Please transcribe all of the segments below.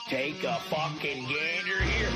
Take a fucking gander here.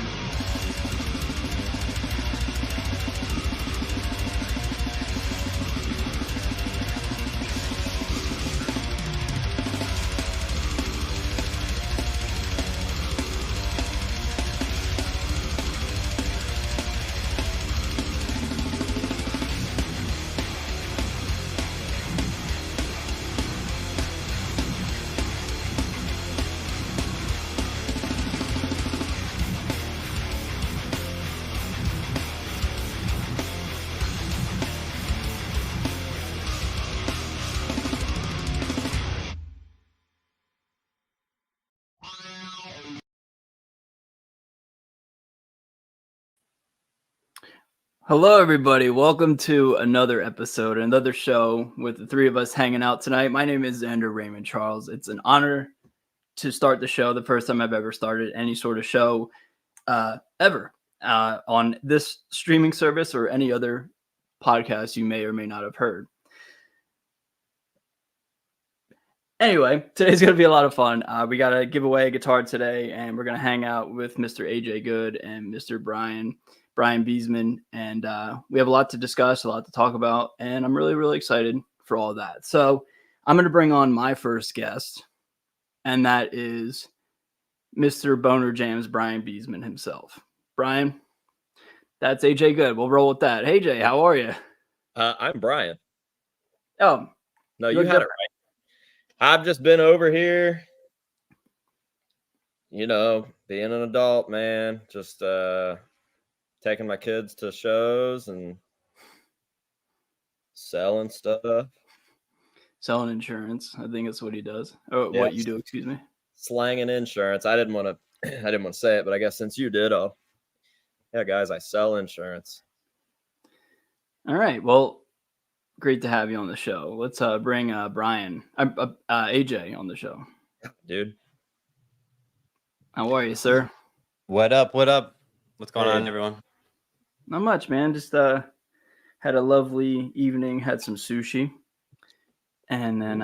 Hello, everybody. Welcome to another episode, another show with the three of us hanging out tonight. My name is Xander Raymond Charles. It's an honor to start the show, the first time I've ever started any sort of show ever on this streaming service or any other podcast you may or may not have heard. Anyway, today's going to be a lot of fun. We got to give away a guitar today, and we're going to hang out with Mr. AJ Good and Mr. Brian Beesman, and we have a lot to discuss, a lot to talk about, and I'm really, really excited for all that. So I'm going to bring on my first guest, and that is Mr. Boner Jams Brian Beesman himself. Brian, that's AJ Good. We'll roll with that. Hey, Jay, how are you? I'm Brian. Oh. No, you had it right. I've just been over here, being an adult, man, just taking my kids to shows and selling stuff. Selling insurance. I think that's what he does. Oh, yeah. What you do, excuse me. Slanging insurance. I didn't want to say it, but I guess since you did, guys, I sell insurance. All right. Well, great to have you on the show. Let's bring AJ on the show. Dude. How are you, sir? What up? What's going on, everyone? Not much, man. Just had a lovely evening, had some sushi, and then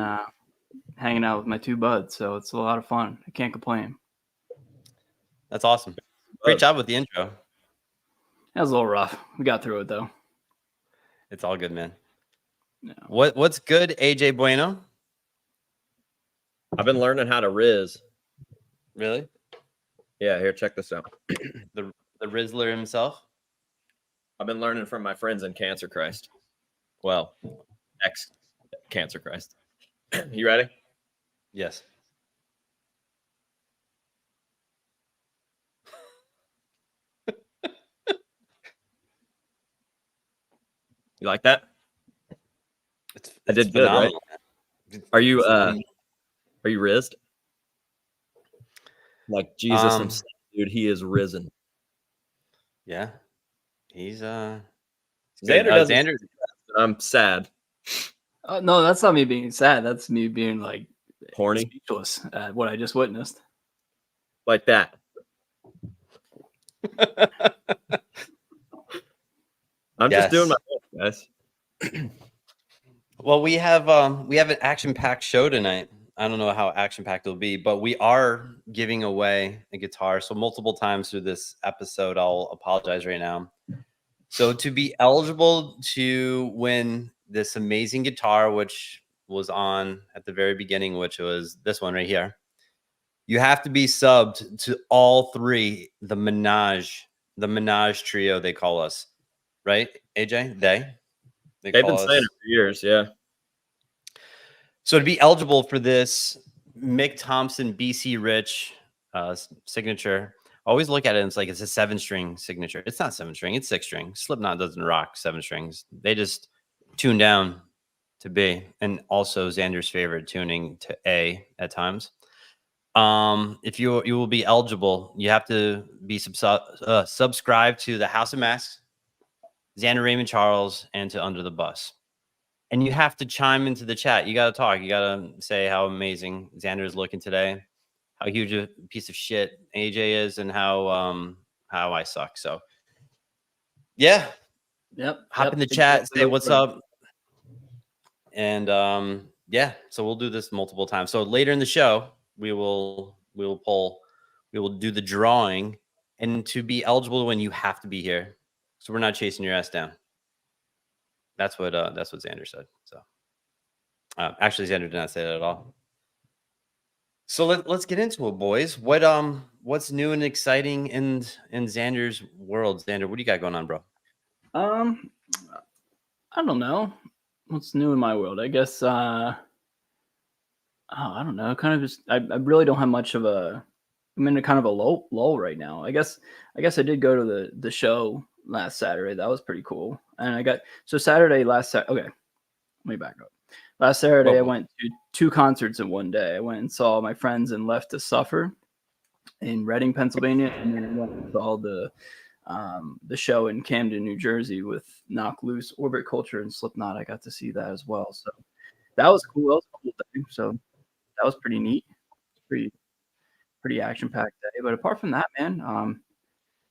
hanging out with my two buds. So it's a lot of fun. I can't complain. That's awesome. Great job with the intro. That was a little rough. We got through it, though. It's all good, man. Yeah. What's good, AJ Bueno? I've been learning how to Riz. Really? Yeah, here, check this out. The Rizzler himself? I've been learning from my friends in Cancer Christ. Well, ex-Cancer Christ. You ready? Yes. You like that? I did good, right? Are you rizzed? Like Jesus himself, dude, he is risen. Yeah. He's Xander. I'm sad. No, that's not me being sad. That's me being like horny, speechless at what I just witnessed. Like that. I'm just doing my best, guys. Well, we have an action-packed show tonight. I don't know how action-packed it'll be, but we are giving away a guitar. So multiple times through this episode, I'll apologize right now. So to be eligible to win this amazing guitar, which was on at the very beginning, which was this one right here, you have to be subbed to all three, the Menage trio, they call us. Right, AJ? They've been saying it for years, yeah. So to be eligible for this Mick Thomson BC Rich signature, always look at it and it's like it's a 7-string signature. It's not 7-string, it's 6-string. Slipknot doesn't rock 7 strings. They just tune down to B, and also Xander's favorite tuning to A at times. If you will be eligible, you have to be subscribed to the House of Masks, Xander Raymond Charles, and to Under the Bus. And you have to chime into the chat. You got to talk. You got to say how amazing Xander is looking today, how huge a piece of shit AJ is, and how I suck. So, yeah. Hop in the chat, say what's up. And yeah, so we'll do this multiple times. So later in the show, we will pull We will do the drawing, and to be eligible to win, you have to be here. So we're not chasing your ass down. That's what Xander said. So actually, Xander did not say that at all. So let's get into it, boys. What's new and exciting in Xander's world? Xander, what do you got going on, bro? I don't know what's new in my world. I guess I don't know. Kind of just I really don't have much of a. I'm in a kind of a lull right now. I guess I did go to the show last Saturday. That was pretty cool. And I got Saturday last Saturday. Okay, let me back up. Last Saturday, I went to 2 concerts in one day. I went and saw my friends in Left to Suffer in Reading, Pennsylvania, and then I went and saw the show in Camden, New Jersey with Knock Loose, Orbit Culture, and Slipknot. I got to see that as well. So that was cool. That was a cool thing. So that was pretty neat. Pretty action-packed day. But apart from that, man,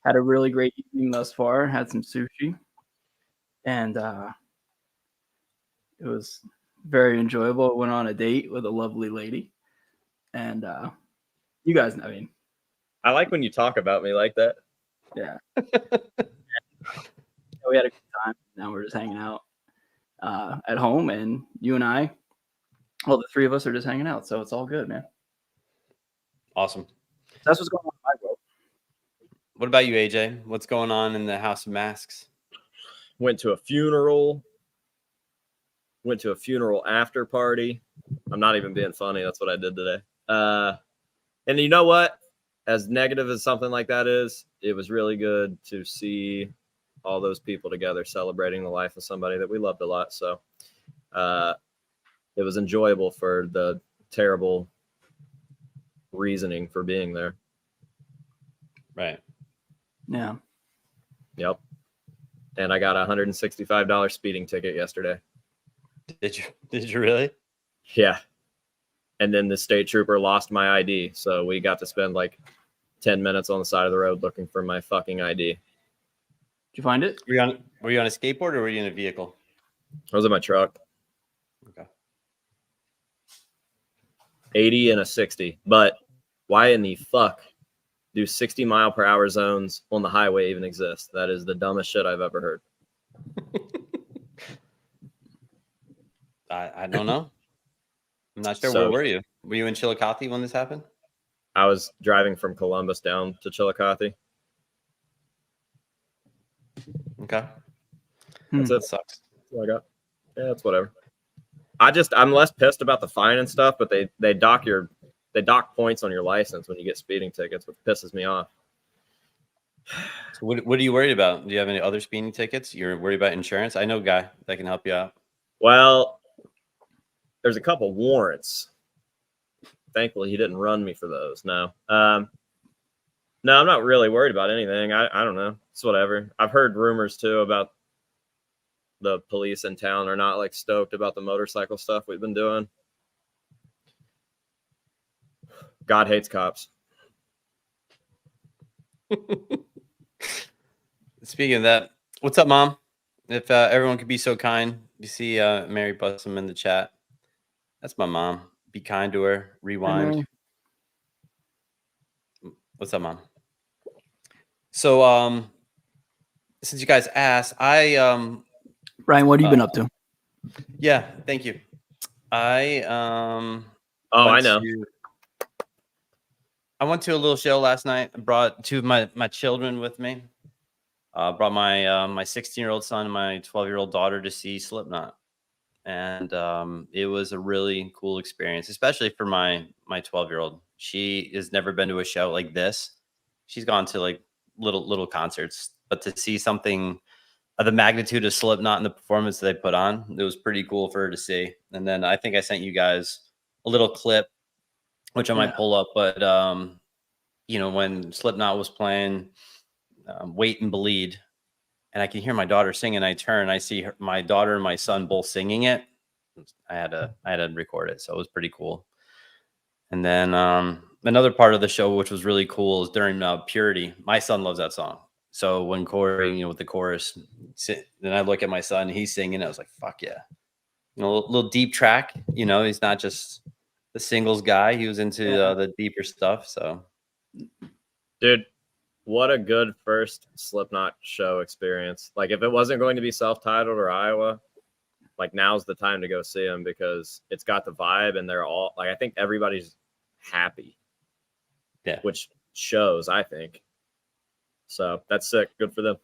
had a really great evening thus far. Had some sushi, and it was very enjoyable. Went on a date with a lovely lady, and you guys know, I mean, I like when you talk about me like that. yeah. We had a good time. Now we're just hanging out at home, and you and I, well, the 3 of us are just hanging out, so it's all good, man. Awesome. That's what's going on in my world. What about you, AJ? What's going on in the House of Masks? Went to a funeral after party. I'm not even being funny. That's what I did today. And you know what? As negative as something like that is, it was really good to see all those people together celebrating the life of somebody that we loved a lot. So it was enjoyable for the terrible reasoning for being there. Right. Yeah. Yep. And I got a $165 speeding ticket yesterday. Did you really? Yeah. And then the state trooper lost my ID. So we got to spend like 10 minutes on the side of the road looking for my fucking ID. Did you find it? Were you on a skateboard or were you in a vehicle? I was in my truck. Okay. 80 and a 60. But why in the fuck do 60-mile-per-hour zones on the highway even exist? That is the dumbest shit I've ever heard. I don't know. I'm not sure. So- Where were you? Were you in Chillicothe when this happened? I was driving from Columbus down to Chillicothe. Okay. That's That it. sucks. That's what I got. Yeah, it's whatever. I'm less pissed about the fine and stuff, but they dock points on your license when you get speeding tickets, which pisses me off. So what are you worried about? Do you have any other speeding tickets? You're worried about insurance? I know a guy that can help you out. Well, there's a couple warrants. Thankfully, he didn't run me for those. No. No, I'm not really worried about anything. I don't know. It's whatever. I've heard rumors too about the police in town are not like stoked about the motorcycle stuff we've been doing. God hates cops. Speaking of that, what's up, Mom? If everyone could be so kind, you see Mary Bussum in the chat. That's my mom. Be kind to her. Rewind. What's up, Mom? So, since you guys asked, Ryan, what have you been up to? Yeah, thank you. I I know. I went to a little show last night. I brought 2 of my children with me. Brought my my 16-year-old son and my 12-year-old daughter to see Slipknot, and it was a really cool experience, especially for my 12-year-old. She has never been to a show like this. She's gone to like little concerts, but to see something of the magnitude of Slipknot and the performance that they put on, it was pretty cool for her to see. And then I think I sent you guys a little clip, which I might pull up, but when Slipknot was playing Wait and Bleed, and I can hear my daughter singing, I turn, I see my daughter and my son both singing it. I had to record it, so it was pretty cool. And then another part of the show, which was really cool, is during Purity. My son loves that song. So when Corey, with the chorus, then I look at my son, he's singing. I was like, fuck yeah. A little deep track. He's not just the singles guy. He was into the deeper stuff. So Dude, what a good first Slipknot show experience. Like, if it wasn't going to be self-titled or Iowa, like, now's the time to go see them because it's got the vibe and they're all like, I think everybody's happy. Yeah. Which shows, I think. So that's sick. Good for them.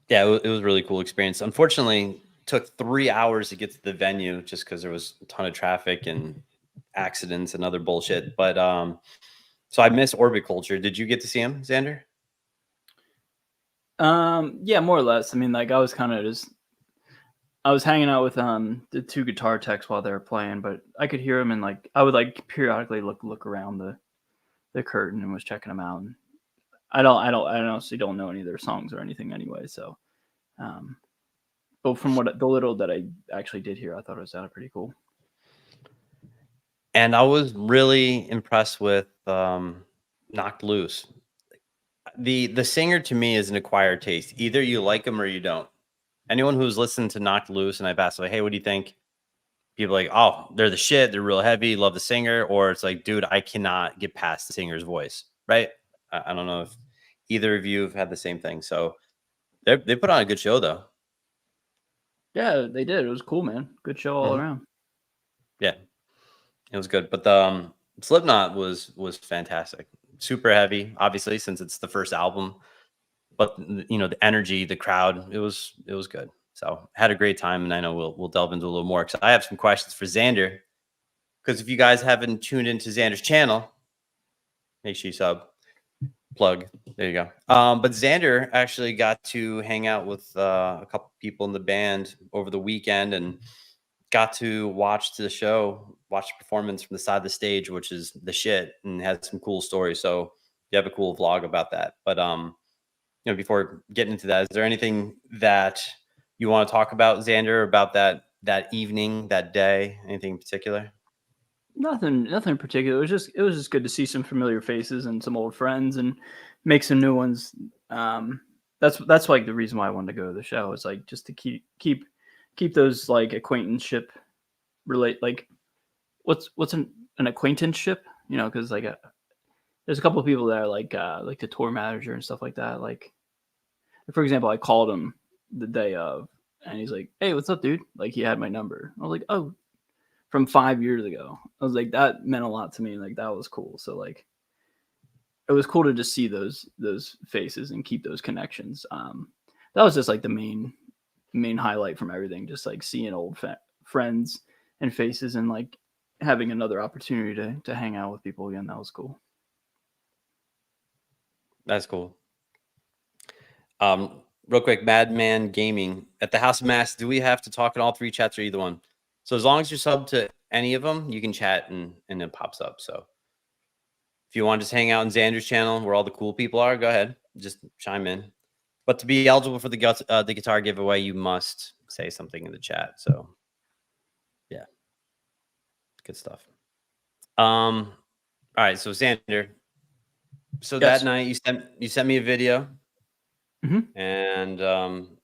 Yeah, it was a really cool experience. Unfortunately, took 3 hours to get to the venue just because there was a ton of traffic and accidents and other bullshit. But so I missed Orbit Culture. Did you get to see him, Xander? Yeah, more or less. I mean, like I was kind of just I was hanging out with the two guitar techs while they were playing, but I could hear them and like I would like periodically look around the curtain and was checking them out. And I honestly don't know any of their songs or anything anyway. So, but from what the little that I actually did hear, I thought it sounded pretty cool. And I was really impressed with Knocked Loose. The singer to me is an acquired taste. Either you like him or you don't. Anyone who's listened to Knocked Loose and I've asked like, hey, what do you think? People are like, oh, they're the shit. They're real heavy. Love the singer. Or it's like, dude, I cannot get past the singer's voice. Right? I don't know if either of you have had the same thing. So they put on a good show though. Yeah, they did. It was cool, man. Good show all around. Yeah, it was good. But the Slipknot was fantastic. Super heavy, obviously, since it's the first album. But you know, the energy, the crowd, it was good. So had a great time, and I know we'll delve into a little more because I have some questions for Xander. Because if you guys haven't tuned into Xander's channel, make sure you sub. Plug. There you go. But Xander actually got to hang out with a couple people in the band over the weekend and got to watch the show, watch the performance from the side of the stage, which is the shit, and had some cool stories. So you have a cool vlog about that. But you know, before getting into that, is there anything that you want to talk about, Xander, about that evening, that day? Anything in particular? Nothing in particular. It was just good to see some familiar faces and some old friends and make some new ones. That's like the reason why I wanted to go to the show is like just to keep those like acquaintanceship relate like what's an acquaintanceship, you know, because like there's a couple of people that are like the tour manager and stuff like that. Like for example, I called him the day of and he's like, hey, what's up, dude? Like he had my number. I was like, oh, from 5 years ago. I was like, that meant a lot to me. Like that was cool. So like, it was cool to just see those faces and keep those connections. That was just like the main highlight from everything. Just like seeing old friends and faces and like having another opportunity to hang out with people again. That was cool. That's cool. Real quick, Madman Gaming at the House of Mass. Do we have to talk in all three chats or either one? So as long as you're sub to any of them, you can chat and it pops up. So if you want to just hang out in Xander's channel where all the cool people are, go ahead, just chime in. But to be eligible for the guitar giveaway, you must say something in the chat. So yeah, good stuff. All right, so Xander. So Yes. that night you sent me a video. Mm-hmm. And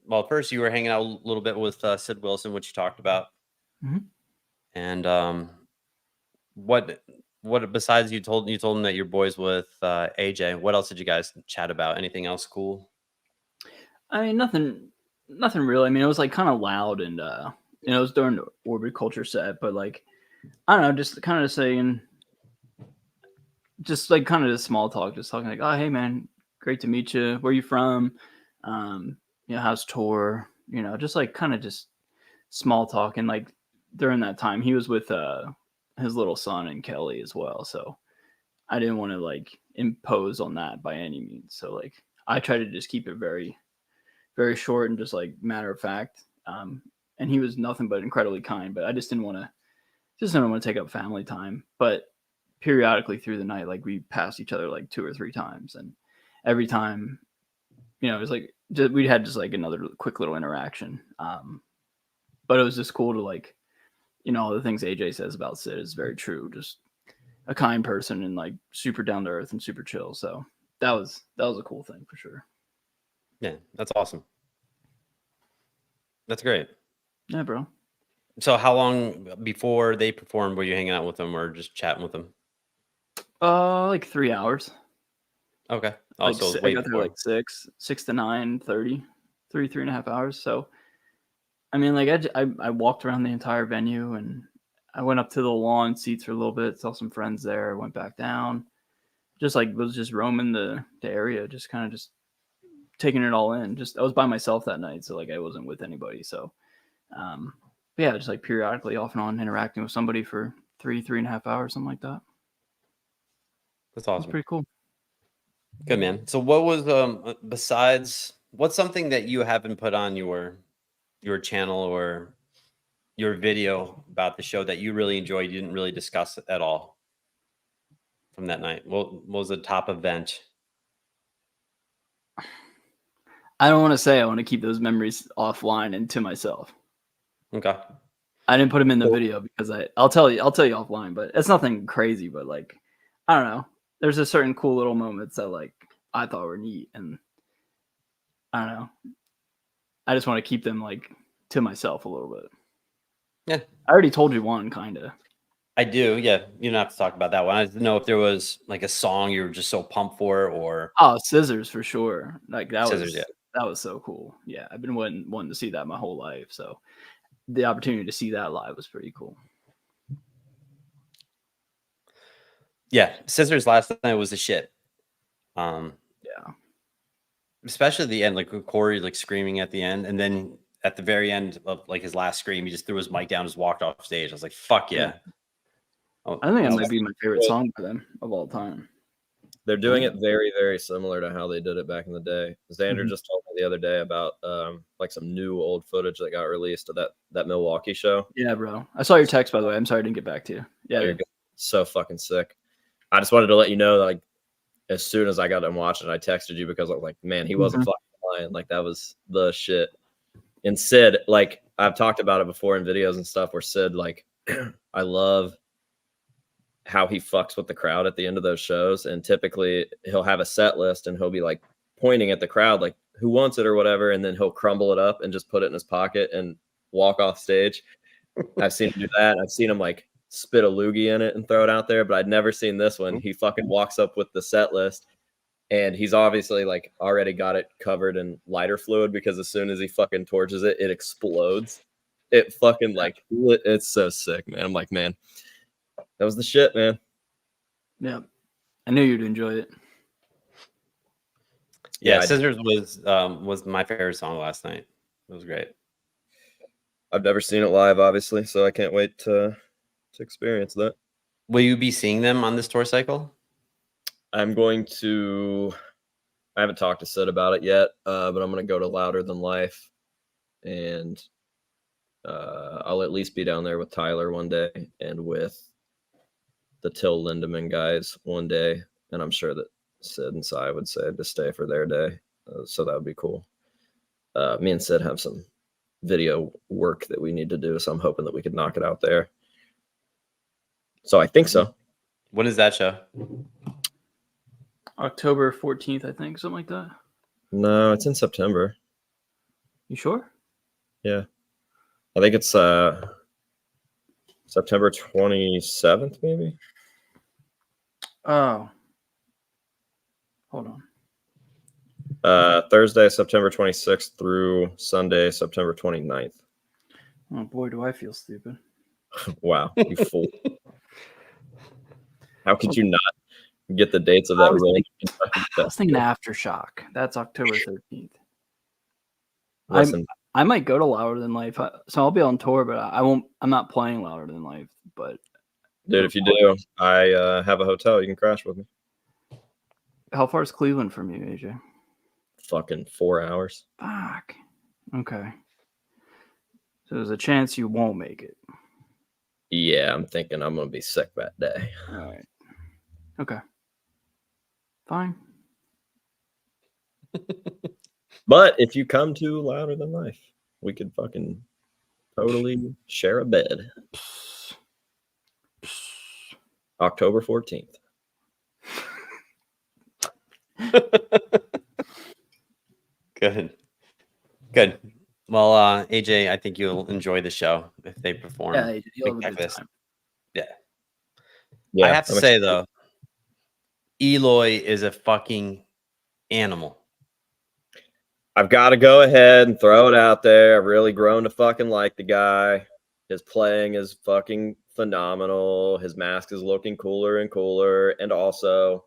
well, first you were hanging out a little bit with Sid Wilson, which you talked about. Mm-hmm. And what besides you told him that your boys with AJ, what else did you guys chat about? Anything else cool? I mean, nothing really. I mean, it was like kind of loud and you know, it was during the Orbit Culture set, but like I don't know, just kind of saying, just like kind of just small talk, just talking like, oh hey man, great to meet you. Where you from? You know, how's tour? You know, just like kind of just small talk. And like during that time, he was with his little son and Kelly as well. So I didn't want to like impose on that by any means. So like I try to just keep it very, very short and just like matter of fact. And he was nothing but incredibly kind. But I just didn't want to take up family time. But periodically through the night, like we passed each other like 2 or 3 times, and every time, you know, it was like we had just like another quick little interaction. But it was just cool to like, you know, all the things AJ says about Sid is very true. Just a kind person and like super down to earth and super chill. So that was a cool thing for sure. Yeah, that's awesome. That's great. Yeah, bro. So how long before they performed were you hanging out with them or just chatting with them? Like 3 hours. Okay. Like Also, I got there like 6 to 9:30, 3.5 hours. So I mean, like I walked around the entire venue and I went up to the lawn seats for a little bit, saw some friends there, went back down. Just like was just roaming the area, just kind of just taking it all in. Just I was by myself that night, so like I wasn't with anybody. So but yeah, just like periodically off and on interacting with somebody for 3.5 hours, something like that. That's It's awesome. pretty cool. Good, man. So what was besides what's something that you haven't put on your channel or your video about the show that you really enjoyed, you didn't really discuss at all from that night? What was the top event? I don't want to say. I want to keep those memories offline and to myself. Okay. I didn't put them in the video because I'll tell you offline, but it's nothing crazy. But like, I don't know. There's a certain cool little moments that like I thought were neat, and I don't know. I just want to keep them like to myself a little bit. Yeah. I already told you one, kind of. I do. Yeah. You don't have to talk about that one. I didn't know if there was like a song you were just so pumped for or Oh, Scissors for sure. Like Scissors. Yeah. that was so cool. Yeah, I've been wanting to see that my whole life. So the opportunity to see that live was pretty cool. Yeah. Scissors last night was the shit. Yeah. Especially the end, like with Corey like screaming at the end, and then at the very end of like his last scream, he just threw his mic down, just walked off stage. I was like, "Fuck yeah!" Oh, I think that might be my favorite song by them of all time. They're doing it very, very similar to how they did it back in the day. Xander just told me the other day about like some new old footage that got released of that Milwaukee show. Yeah, bro. I saw your text, by the way. I'm sorry I didn't get back to you. Yeah, You're so fucking sick. I just wanted to let you know that, like, as soon as I got done watching it, I texted you because I was like, man, he wasn't fucking lying. Like, that was the shit. And Sid, like, I've talked about it before in videos and stuff where Sid, like, I love how he fucks with the crowd at the end of those shows. And typically he'll have a set list and he'll be like pointing at the crowd, like, who wants it or whatever. And then he'll crumble it up and just put it in his pocket and walk off stage. I've seen him do that. I've seen him like spit a loogie in it and throw it out there, but I'd never seen this one. He fucking walks up with the set list and he's obviously like already got it covered in lighter fluid because as soon as he fucking torches it, it explodes. It fucking like, it's so sick, man. I'm like, man, that was the shit, man. Yeah. I knew you'd enjoy it. Yeah, Scissors was my favorite song last night. It was great. I've never seen it live, obviously, so I can't wait to experience that. Will you be seeing them on this tour cycle? I'm going to. I haven't talked to Sid about it yet, but I'm going to go to Louder Than Life, and I'll at least be down there with Tyler one day and with the Till Lindemann guys one day, and I'm sure that Sid and Cy would say to stay for their day, so that would be cool. Me and Sid have some video work that we need to do, so I'm hoping that we could knock it out there. So I think so. When is that show? October 14th, I think, something like that. No, it's in September. You sure? Yeah. I think it's September 27th, maybe. Oh. Hold on. Thursday, September 26th through Sunday, September 29th. Oh boy, do I feel stupid. Wow, you fool. How could you not get the dates of that? I was thinking Aftershock. That's October 13th. Listen, I might go to Louder Than Life. So I'll be on tour, but I'm not playing Louder Than Life. But dude, if you do, I have a hotel. You can crash with me. How far is Cleveland from you, AJ? Fucking 4 hours. Fuck. Okay. So there's a chance you won't make it. Yeah, I'm thinking I'm gonna be sick that day. All right. Okay. Fine. But if you come to Louder Than Life, we could fucking totally share a bed. October 14th. Good. Well, AJ, I think you'll enjoy the show if they perform. Yeah, you'll have a good time. Yeah. Yeah, I have to say though, Eloy is a fucking animal. I've got to go ahead and throw it out there. I've really grown to fucking like the guy. His playing is fucking phenomenal. His mask is looking cooler and cooler. And also,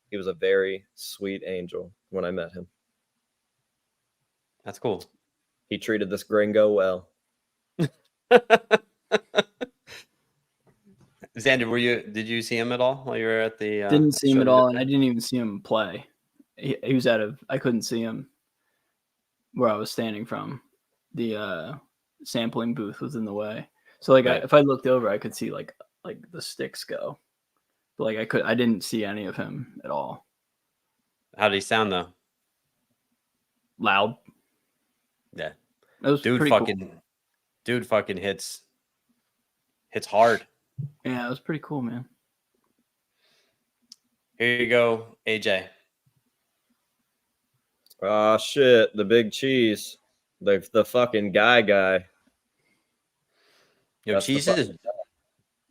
he was a very sweet angel when I met him. That's cool. He treated this gringo well. Xander, did you see him at all while you were at the Didn't see him show at the all, other and I day? didn't even see him play. He was I couldn't see him where I was standing from. The sampling booth was in the way. So like Right. if I looked over, I could see like the sticks go. But like I didn't see any of him at all. How did he sound though? Loud. Yeah. It was Dude pretty fucking hits hard. cool. Yeah, it was pretty cool, man. Here you go, AJ. Oh shit, the big cheese. The fucking guy. Yo, That's the Cheese fuck- is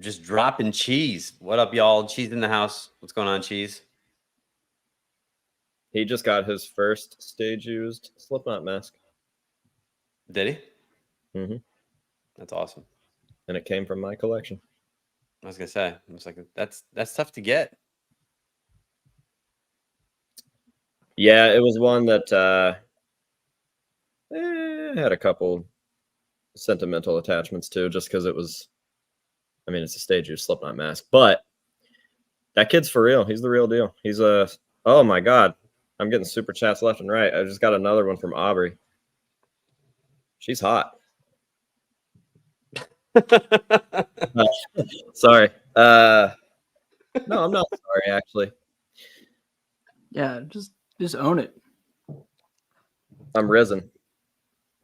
just dropping cheese. What up, y'all? Cheese in the house. What's going on, Cheese? He just got his first stage used Slipknot mask. Did he? Mm-hmm. That's awesome. And it came from my collection. I was gonna say, I was like, that's tough to get. Yeah, it was one that had a couple sentimental attachments to, just because it was, I mean, it's a stage use Slipknot mask, but that kid's for real. He's the real deal. He's oh my God, I'm getting super chats left and right. I just got another one from Aubrey. She's hot. Sorry. No, I'm not sorry, actually. Yeah, just own it. I'm risen.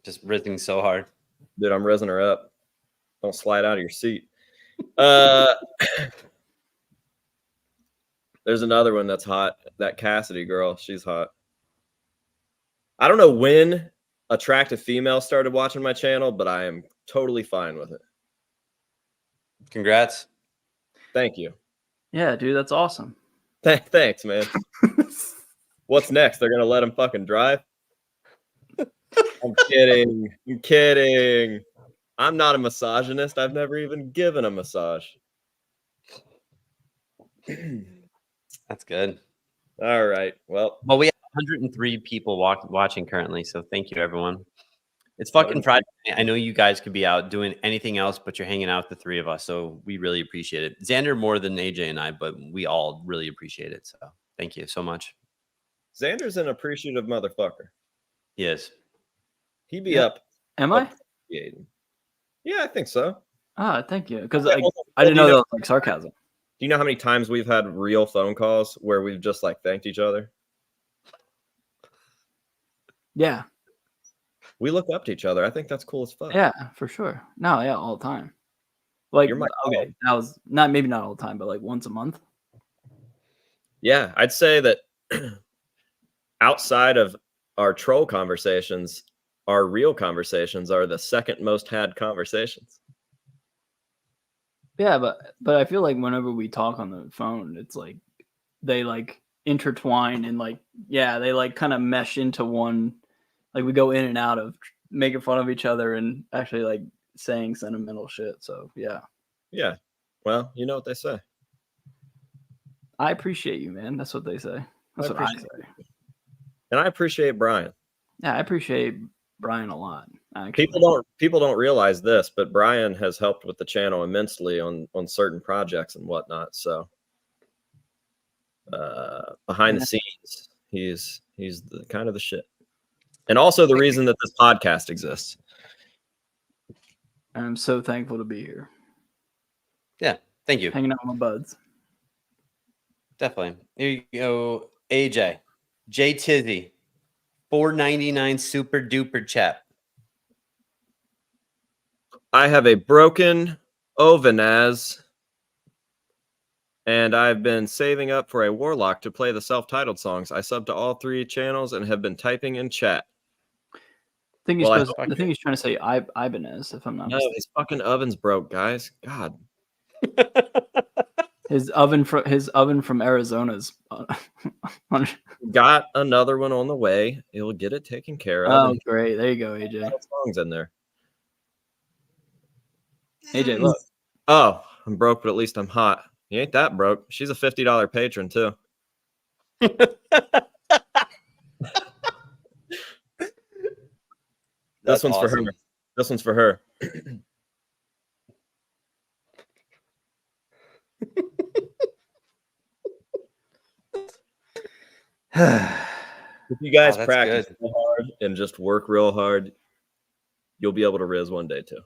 Just ripping so hard. Dude, I'm rising her up. Don't slide out of your seat. There's another one that's hot. That Cassidy girl, she's hot. I don't know when attractive females started watching my channel, but I am totally fine with it. Congrats. Thank you. Yeah, dude, that's awesome. Thanks, man. What's next? They're gonna let him fucking drive? I'm kidding. I'm kidding. I'm not a misogynist. I've never even given a massage. That's good. All right. Well, We have 103 people watching currently, so thank you, everyone. It's fucking Friday night. I know you guys could be out doing anything else, but you're hanging out with the three of us, so we really appreciate it. Xander more than AJ and I, but we all really appreciate it. So thank you so much. Xander's an appreciative motherfucker. He is. He be up. Am I? appreciating. Yeah, I think so. Ah, thank you. Because Okay, I didn't know do that was like sarcasm. you know how many times we've had real phone calls where we've just like thanked each other? Yeah. We look up to each other. I think that's cool as fuck. Yeah, for sure. No, yeah, all the time. Like, You're my okay, that was maybe not all the time, but like once a month. Yeah, I'd say that outside of our troll conversations, our real conversations are the second most had conversations. Yeah, but I feel like whenever we talk on the phone, it's like they like intertwine and like they like kind of mesh into one. Like we go in and out of making fun of each other and actually like saying sentimental shit. So yeah, Well, you know what they say. I appreciate you, man. That's what they say. That's what I say. And I appreciate Brian. Yeah, I appreciate Brian a lot. Actually. People don't realize this, but Brian has helped with the channel immensely on certain projects and whatnot. So behind the scenes, he's the kind of the shit. And also the reason that this podcast exists. I'm so thankful to be here. Yeah, thank you. Hanging out with my buds. Definitely. Here you go, AJ. J Tizzy, $4.99 super duper chat. I have a broken Ovenaz, and I've been saving up for a warlock to play the self-titled songs. I subbed to all 3 channels and have been typing in chat. I think he's trying to say Ibanez, if I'm not No, mistaken. his fucking oven's broke, guys. God. His oven from Arizona's. Got another one on the way. He'll get it taken care of. Oh, and great! There you go, he's got AJ. songs in there. AJ, look. Oh, I'm broke, but at least I'm hot. You ain't that broke. She's a $50 patron too. This one's for her. This one's for her. If you guys practice real hard and just work real hard, you'll be able to riz one day too.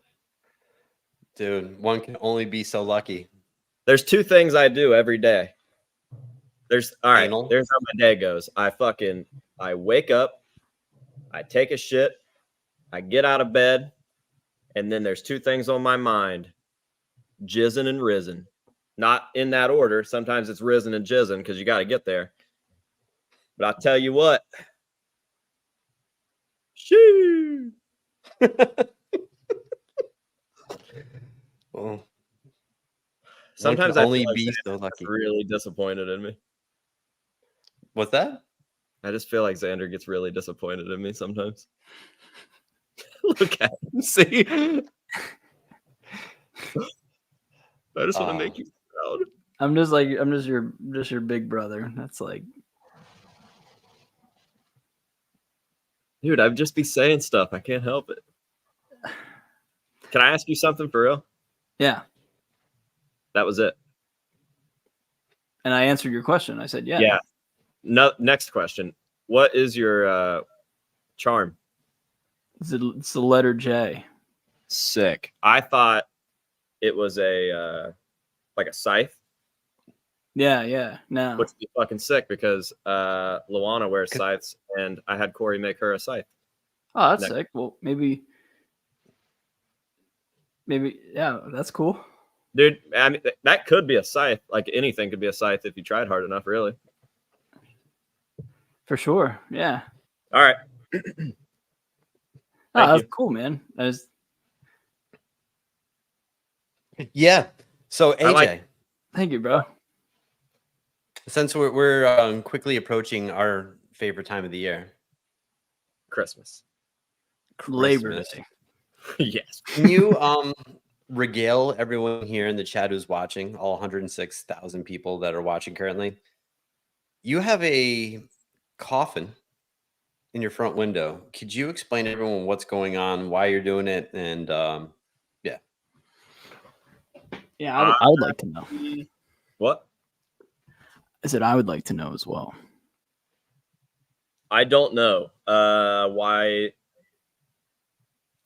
Dude, one can only be so lucky. There's two things I do every day. There's Anal. There's how my day goes. I wake up, I take a shit, I get out of bed, and then there's two things on my mind: jizzing and rizzing. Not in that order. Sometimes it's rizzing and jizzing because you got to get there. But I'll tell you what. Shoo! Well, sometimes I only feel like be Xander's so lucky. Really disappointed in me. What's that? I just feel like Xander gets really disappointed in me sometimes. Look at him. See? I just want to make you proud. I'm just your big brother. That's like, dude, I'd just be saying stuff. I can't help it. Can I ask you something for real? Yeah. That was it. And I answered your question. I said, yeah. Yeah. No. Next question. What is your charm? It's the letter J. Sick. I thought it was a like a scythe. Yeah. No. Which would be fucking sick because Luana wears scythes, and I had Corey make her a scythe. Oh, that's sick. Well, maybe, yeah, that's cool. Dude, I mean, that could be a scythe. Like anything could be a scythe if you tried hard enough, really. For sure. Yeah. All right. That's cool, man. Yeah. So AJ, thank you, bro. Since we're quickly approaching our favorite time of the year, Christmas. Labor Day. Yes. Can you regale everyone here in the chat who's watching, all 106,000 people that are watching currently? You have a coffin in your front window. Could you explain to everyone what's going on, why you're doing it, and yeah, I would like to know. What? I said I would like to know as well. I don't know why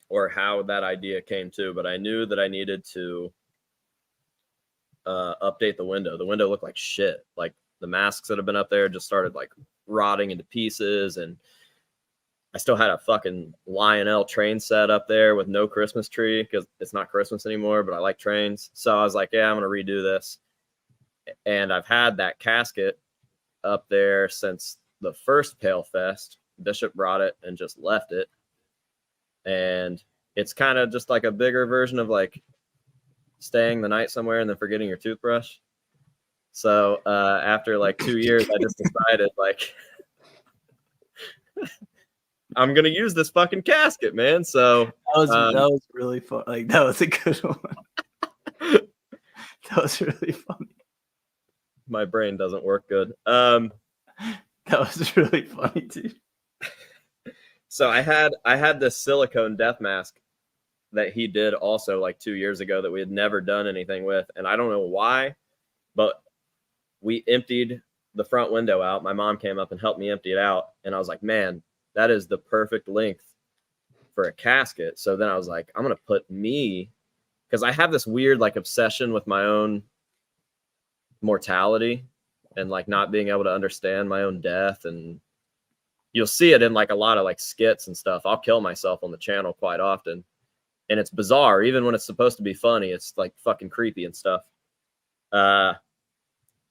or how that idea came to, but I knew that I needed to update the window. The window looked like shit. Like the masks that have been up there just started like rotting into pieces, and I still had a fucking Lionel train set up there with no Christmas tree because it's not Christmas anymore, but I like trains. So I was like, yeah, I'm going to redo this. And I've had that casket up there since the first Pale Fest. Bishop brought it and just left it. And it's kind of just like a bigger version of like staying the night somewhere and then forgetting your toothbrush. So after like 2 years, I just decided like, I'm going to use this fucking casket, man. So that was really fun. Like that was a good one. That was really funny. My brain doesn't work good. That was really funny, dude. So I had this silicone death mask that he did also like 2 years ago that we had never done anything with. And I don't know why, but we emptied the front window out. My mom came up and helped me empty it out. And I was like, man, that is the perfect length for a casket. So then I was like, I'm going to put me, because I have this weird like obsession with my own mortality and like not being able to understand my own death. And you'll see it in like a lot of like skits and stuff. I'll kill myself on the channel quite often. And it's bizarre. Even when it's supposed to be funny, it's like fucking creepy and stuff.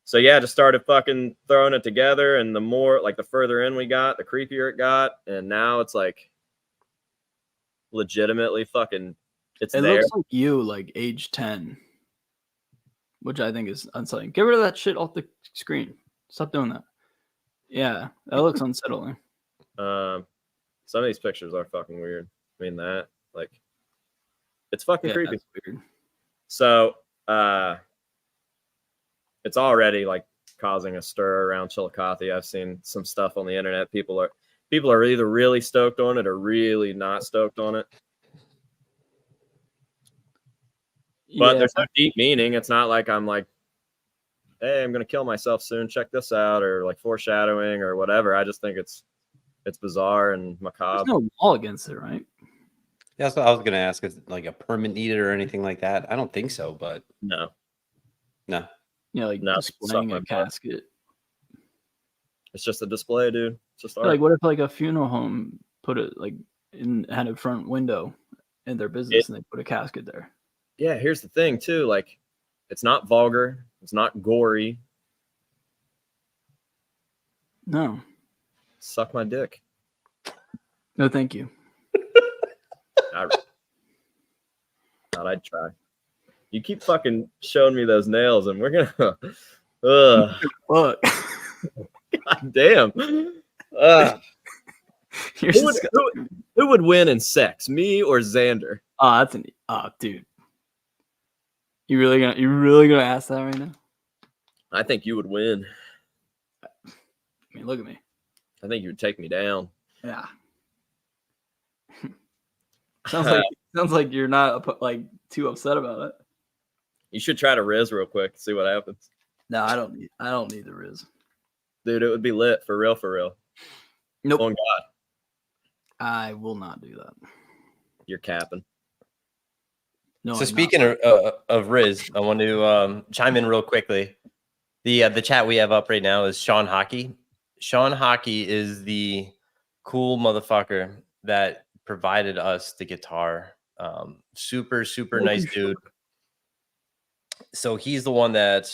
So yeah, just started fucking throwing it together. And the more, like the further in we got, the creepier it got. And now it's like legitimately fucking, it looks like you, like age 10. which I think is unsettling. Get rid of that shit off the screen. Stop doing that. Yeah, that looks unsettling. Some of these pictures are fucking weird. I mean that, like, it's fucking creepy. That's weird. So, it's already like causing a stir around Chillicothe. I've seen some stuff on the internet. People are either really stoked on it or really not stoked on it. But there's no deep meaning. It's not like I'm like, hey, I'm gonna kill myself soon. Check this out, or like foreshadowing or whatever. I just think it's bizarre and macabre. There's no law against it, right? Yeah, that's what I was gonna ask. Is it like a permit needed or anything like that? I don't think so, but No. Yeah, like displaying a casket. It's just a display, dude. It's just art. Like, what if like a funeral home put it like had a front window in their business and they put a casket there? Yeah, here's the thing too. Like, it's not vulgar. It's not gory. No. Suck my dick. No, thank you. Thought I'd try. You keep fucking showing me those nails, and we're gonna. Fuck. God damn. Who would win in sex, me or Xander? Oh, dude. You really gonna ask that right now? I think you would win. I mean, look at me. I think you would take me down. Yeah. sounds like you're not like too upset about it. You should try to Riz real quick, see what happens. No, I don't need the Riz. Dude, it would be lit for real, for real. Nope. On God. I will not do that. You're capping. No. So speaking of Riz, I want to chime in real quickly. The chat we have up right now is Sean Hockey. Sean Hockey is the cool motherfucker that provided us the guitar. Super nice dude. So he's the one that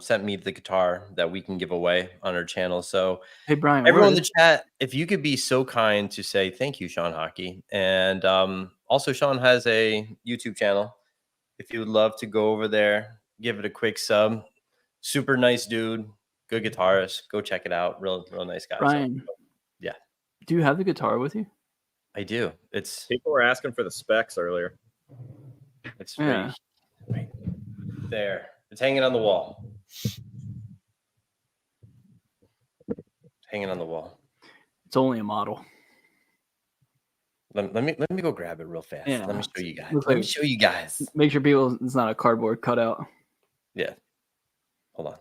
sent me the guitar that we can give away on our channel. So hey, Brian, everyone in the chat, if you could be so kind to say thank you, Sean Hockey. And also Sean has a YouTube channel. If you would love to go over there, give it a quick sub. Super nice dude, good guitarist. Go check it out. Real nice guy. Brian, so, yeah. Do you have the guitar with you? I do. It's people were asking for the specs earlier. It's right there. It's hanging on the wall. Hanging on the wall. It's only a model. Let me go grab it real fast. Yeah. Let me show you guys. Let me show you guys. Make sure it's not a cardboard cutout. Yeah. Hold on.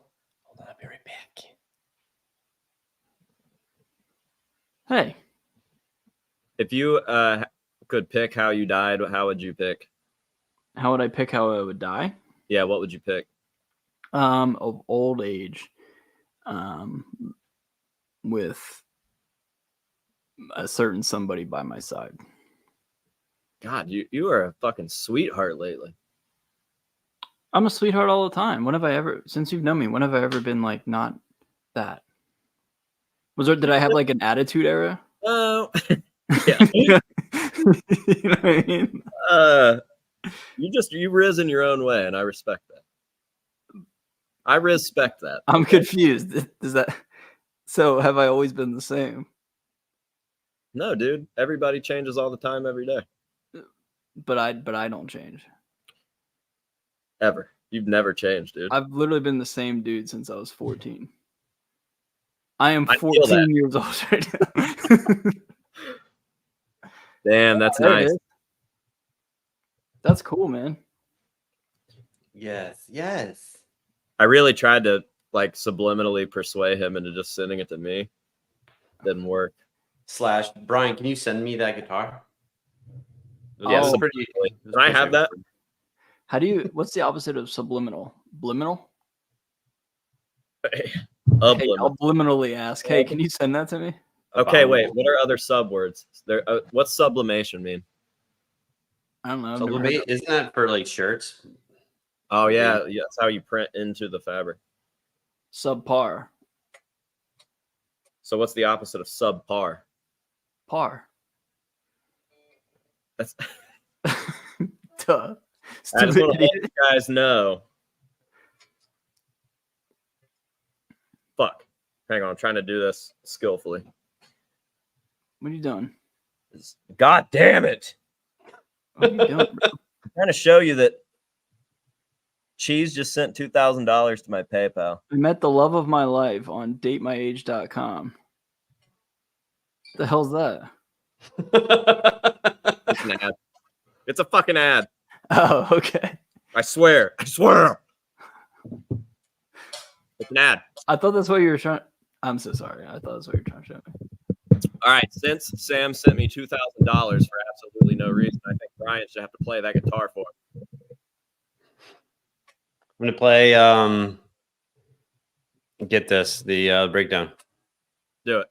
I'll be right back. Hey. If you could pick how you died, how would you pick? How would I pick how I would die? Yeah, what would you pick? Of old age, with a certain somebody by my side. God, you are a fucking sweetheart lately. I'm a sweetheart all the time. When have I ever, since you've known me, when have I ever been like not that? Did I have like an attitude era? Oh, yeah. You know what I mean? You riz in your own way, and I respect that. I respect that. I'm confused. Does that? So have I always been the same? No, dude. Everybody changes all the time, every day. But I don't change. Ever. You've never changed, dude. I've literally been the same dude since I was 14. I am 14 years old right now. Damn, that's nice. That's cool, man. Yes. I really tried to like subliminally persuade him into just sending it to me. Didn't work. / Brian, can you send me that guitar? Yeah, pretty. Can I have that? How do you? What's the opposite of subliminal? Bliminal. Hey, I'll bliminally ask. Hey, can you send that to me? Okay, wait. What are other sub words? There. What's sublimation mean? I don't know. Sublimate, isn't that for like shirts? Oh yeah, that's how you print into the fabric. Subpar. So what's the opposite of subpar? Par. That's Duh. I just want to let you guys know Fuck. Hang on, I'm trying to do this skillfully. What are you doing? God damn it. What are you doing, bro? I'm trying to show you that Cheese just sent $2,000 to my PayPal. I met the love of my life on datemyage.com. The hell's that? It's an ad. It's a fucking ad. Oh, okay. I swear. I swear. It's an ad. I thought that's what you were trying. I'm so sorry. I thought that's what you were trying to show me. All right. Since Sam sent me $2,000 for absolutely no reason, I think Brian should have to play that guitar for him. I'm gonna play. Get this, the breakdown. Do it.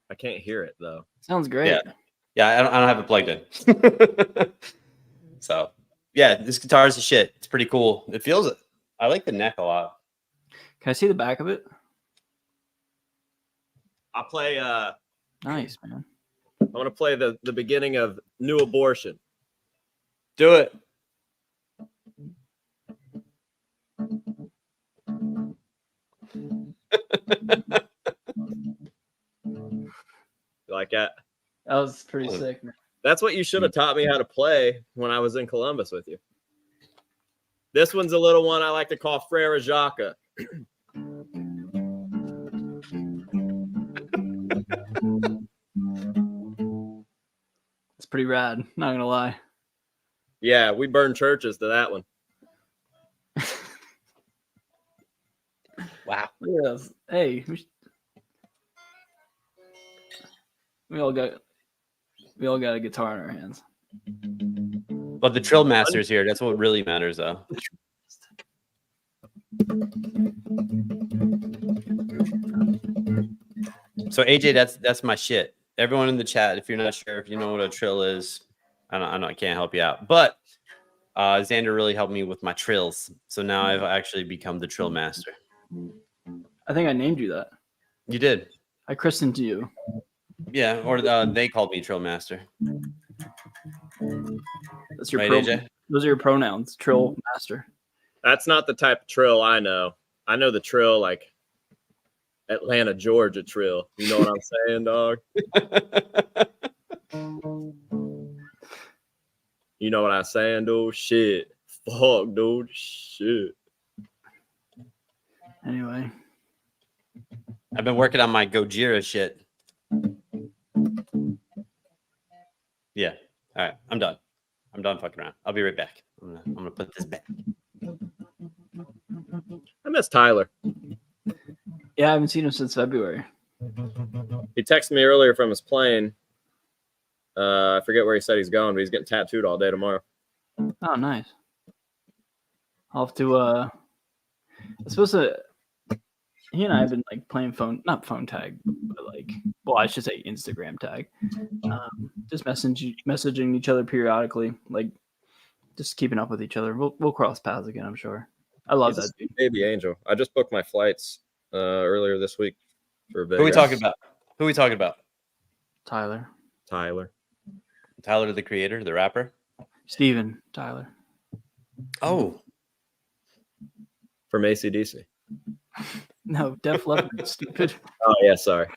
I can't hear it though. Sounds great. Yeah. I don't have it plugged in. So yeah, this guitar is the shit. It's pretty cool. It feels. I like the neck a lot. Can I see the back of it? I'll play. Nice, man. I want to play the beginning of New Abortion. Do it. You like that? That was pretty sick, man. That's what you should have taught me how to play when I was in Columbus with you. This one's a little one I like to call Frere Jacques. It's pretty rad. Not gonna lie. Yeah, we burn churches to that one. Wow. Look at us. Hey, we all got a guitar in our hands. But the Trill Master's here. That's what really matters, though. So AJ, that's my shit. Everyone in the chat, if you're not sure, if you know what a trill is, I can't help you out. But Xander really helped me with my trills. So now I've actually become the Trill Master. I think I named you that. You did. I christened you. Yeah, or they called me Trill Master. That's your Right, AJ? Those are your pronouns. Trill Master. That's not the type of trill I know. I know the trill like Atlanta, Georgia trill. You know what I'm saying, dog? You know what I'm saying, dude? Shit. Fuck, dude. Shit. Anyway. I've been working on my Gojira shit. Yeah. All right. I'm done. I'm done fucking around. I'll be right back. I'm gonna put this back. I miss Tyler. Yeah, I haven't seen him since February. He texted me earlier from his plane. I forget where he said he's going, but he's getting tattooed all day tomorrow. Oh, nice. I'll have to I'm supposed to he and I have been like playing not phone tag, but like, well, I should say Instagram tag. Just messaging each other periodically, like just keeping up with each other. We'll cross paths again, I'm sure. I love that dude. Baby angel. I just booked my flights earlier this week for Vegas. Who are we talking about? Tyler. Tyler The Creator, the rapper? Steven Tyler. Oh. from AC/DC. No, Def Leppard, stupid. Oh yeah, sorry.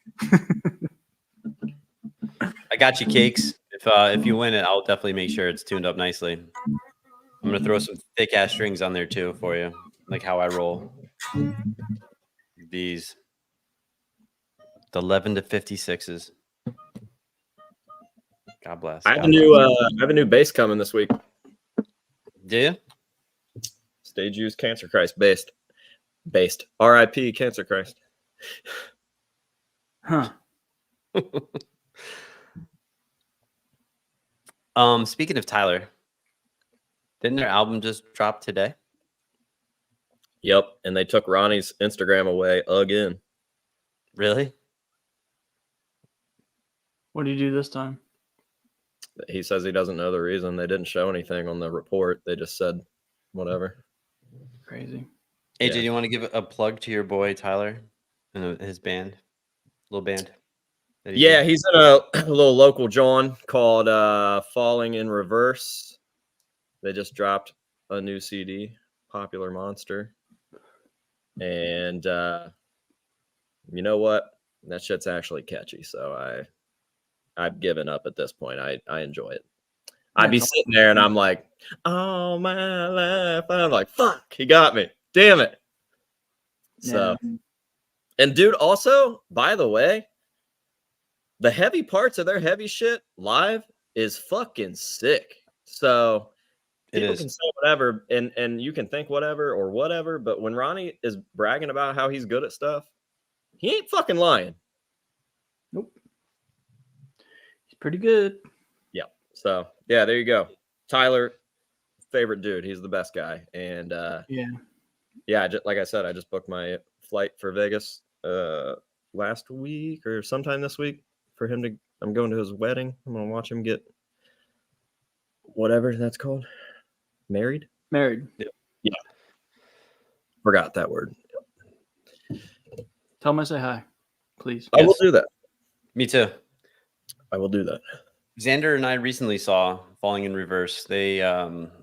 I got you, Cakes. If you win it, I'll definitely make sure it's tuned up nicely. I'm gonna throw some thick ass strings on there too for you, like how I roll. These, the 11 to 56s. God bless. I have a new bass coming this week. Do you? Stage Use Cancer Christ based. R.I.P. Cancer Christ. Huh. Speaking of Tyler, didn't their album just drop today? Yep, and they took Ronnie's Instagram away again. Really? What did you do this time? He says he doesn't know the reason. They didn't show anything on the report. They just said whatever. Crazy. AJ, Yeah. do you want to give a plug to your boy Tyler and his band, little band? Yeah, he's in a little local John called Falling in Reverse. They just dropped a new CD, Popular Monster. And you know what? That shit's actually catchy. So I've given up at this point. I enjoy it. I'd be sitting there and I'm like, all my life. I'm like, fuck, he got me. Damn it. So, and dude, also, by the way, the heavy parts of their heavy shit live is fucking sick. So people can say whatever and you can think whatever or whatever, but when Ronnie is bragging about how he's good at stuff, he ain't fucking lying. Nope. He's pretty good. Yeah. So yeah, there you go. Tyler, favorite dude. He's the best guy. And yeah, like I said, I just booked my flight for Vegas last week or sometime this week for him to. I'm going to his wedding. I'm gonna watch him get whatever that's called. Married. Yeah. Forgot that word. Tell him I say hi, please. I will do that. Me too. I will do that. Xander and I recently saw Falling in Reverse. They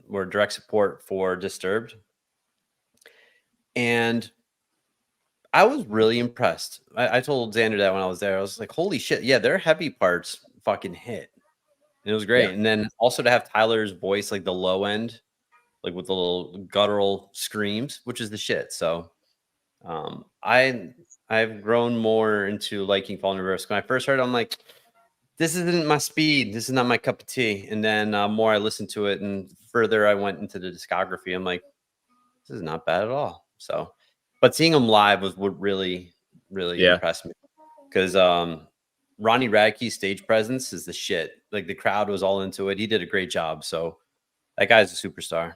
were direct support for Disturbed. And I was really impressed. I told Xander that when I was there. I was like, holy shit. Yeah, their heavy parts fucking hit. And it was great. Yeah. And then also to have Tyler's voice, like the low end, like with the little guttural screams, which is the shit. So I've grown more into liking Falling in Reverse. When I first heard it, I'm like, this isn't my speed. This is not my cup of tea. And then more I listened to it and further I went into the discography. I'm like, this is not bad at all. So, but seeing him live was what really impressed me. Because Ronnie Radke's stage presence is the shit. Like the crowd was all into it. He did a great job. So that guy's a superstar.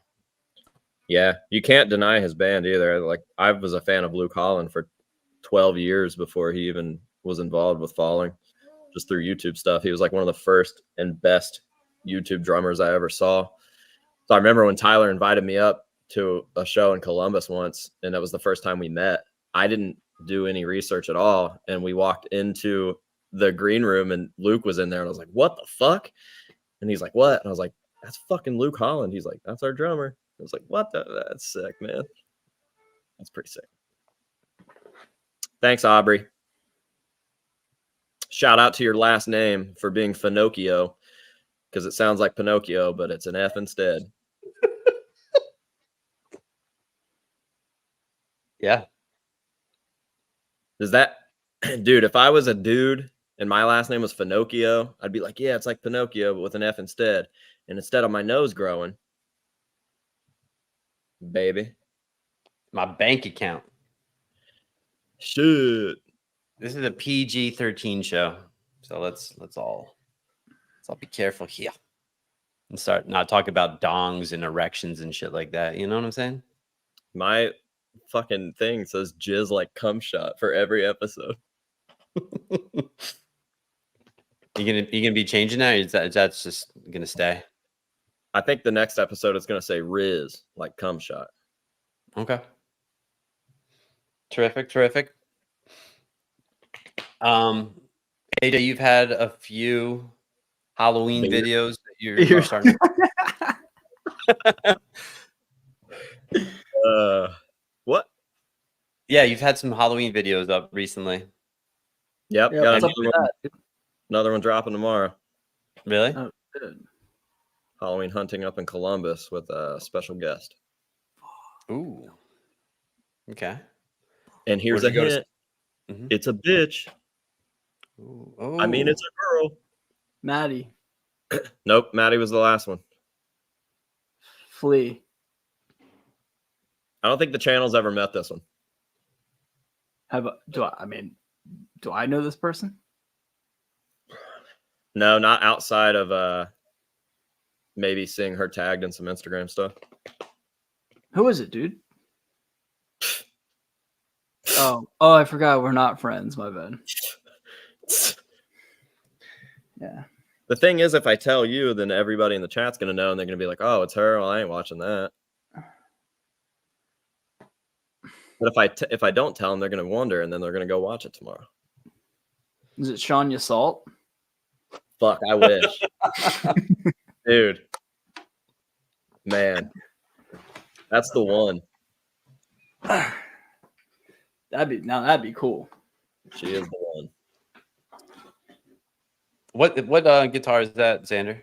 Yeah, you can't deny his band either. Like I was a fan of Luke Holland for 12 years before he even was involved with Falling. Just through YouTube stuff. He was like one of the first and best YouTube drummers I ever saw. So I remember when Tyler invited me up to a show in Columbus once, and that was the first time we met. I didn't do any research at all. And we walked into the green room and Luke was in there. And I was like, what the fuck? And he's like, what? And I was like, that's fucking Luke Holland. He's like, that's our drummer. I was like, what the? That's sick, man. That's pretty sick. Thanks, Aubrey. Shout out to your last name for being Finocchio, because it sounds like Pinocchio, but it's an F instead. Yeah. Does that, dude, if I was a dude and my last name was Finocchio, I'd be like, yeah, it's like Pinocchio, but with an F instead. And instead of my nose growing, baby. My bank account. Shit. This is a PG-13 show, so let's all be careful here and start not talking about dongs and erections and shit like that. You know what I'm saying? My fucking thing says jizz like cum shot for every episode. You gonna be changing that? Or is that's just gonna stay? I think the next episode is gonna say Riz like cum shot. Okay. Terrific. AJ, you've had a few Halloween videos that you're starting. What? Yeah, you've had some Halloween videos up recently. Yep. Yeah, Got another one dropping tomorrow. Really? Oh, good. Halloween hunting up in Columbus with a special guest. Ooh. Okay. And here's a hint. Mm-hmm. It's a bitch. Ooh. Oh. I mean, it's a girl. Maddie. Nope. Maddie was the last one. Flea. I don't think the channel's ever met this one. Do I know this person? No, not outside of maybe seeing her tagged in some Instagram stuff. Who is it, dude? Oh, I forgot we're not friends. My bad. Yeah. The thing is, if I tell you, then everybody in the chat's gonna know, and they're gonna be like, "Oh, it's her." Well, I ain't watching that. But if I don't tell them, they're gonna wonder, and then they're gonna go watch it tomorrow. Is it Shania Salt? Fuck, I wish, dude. Man, that's the one. That'd be cool. She is the one. What guitar is that, Xander?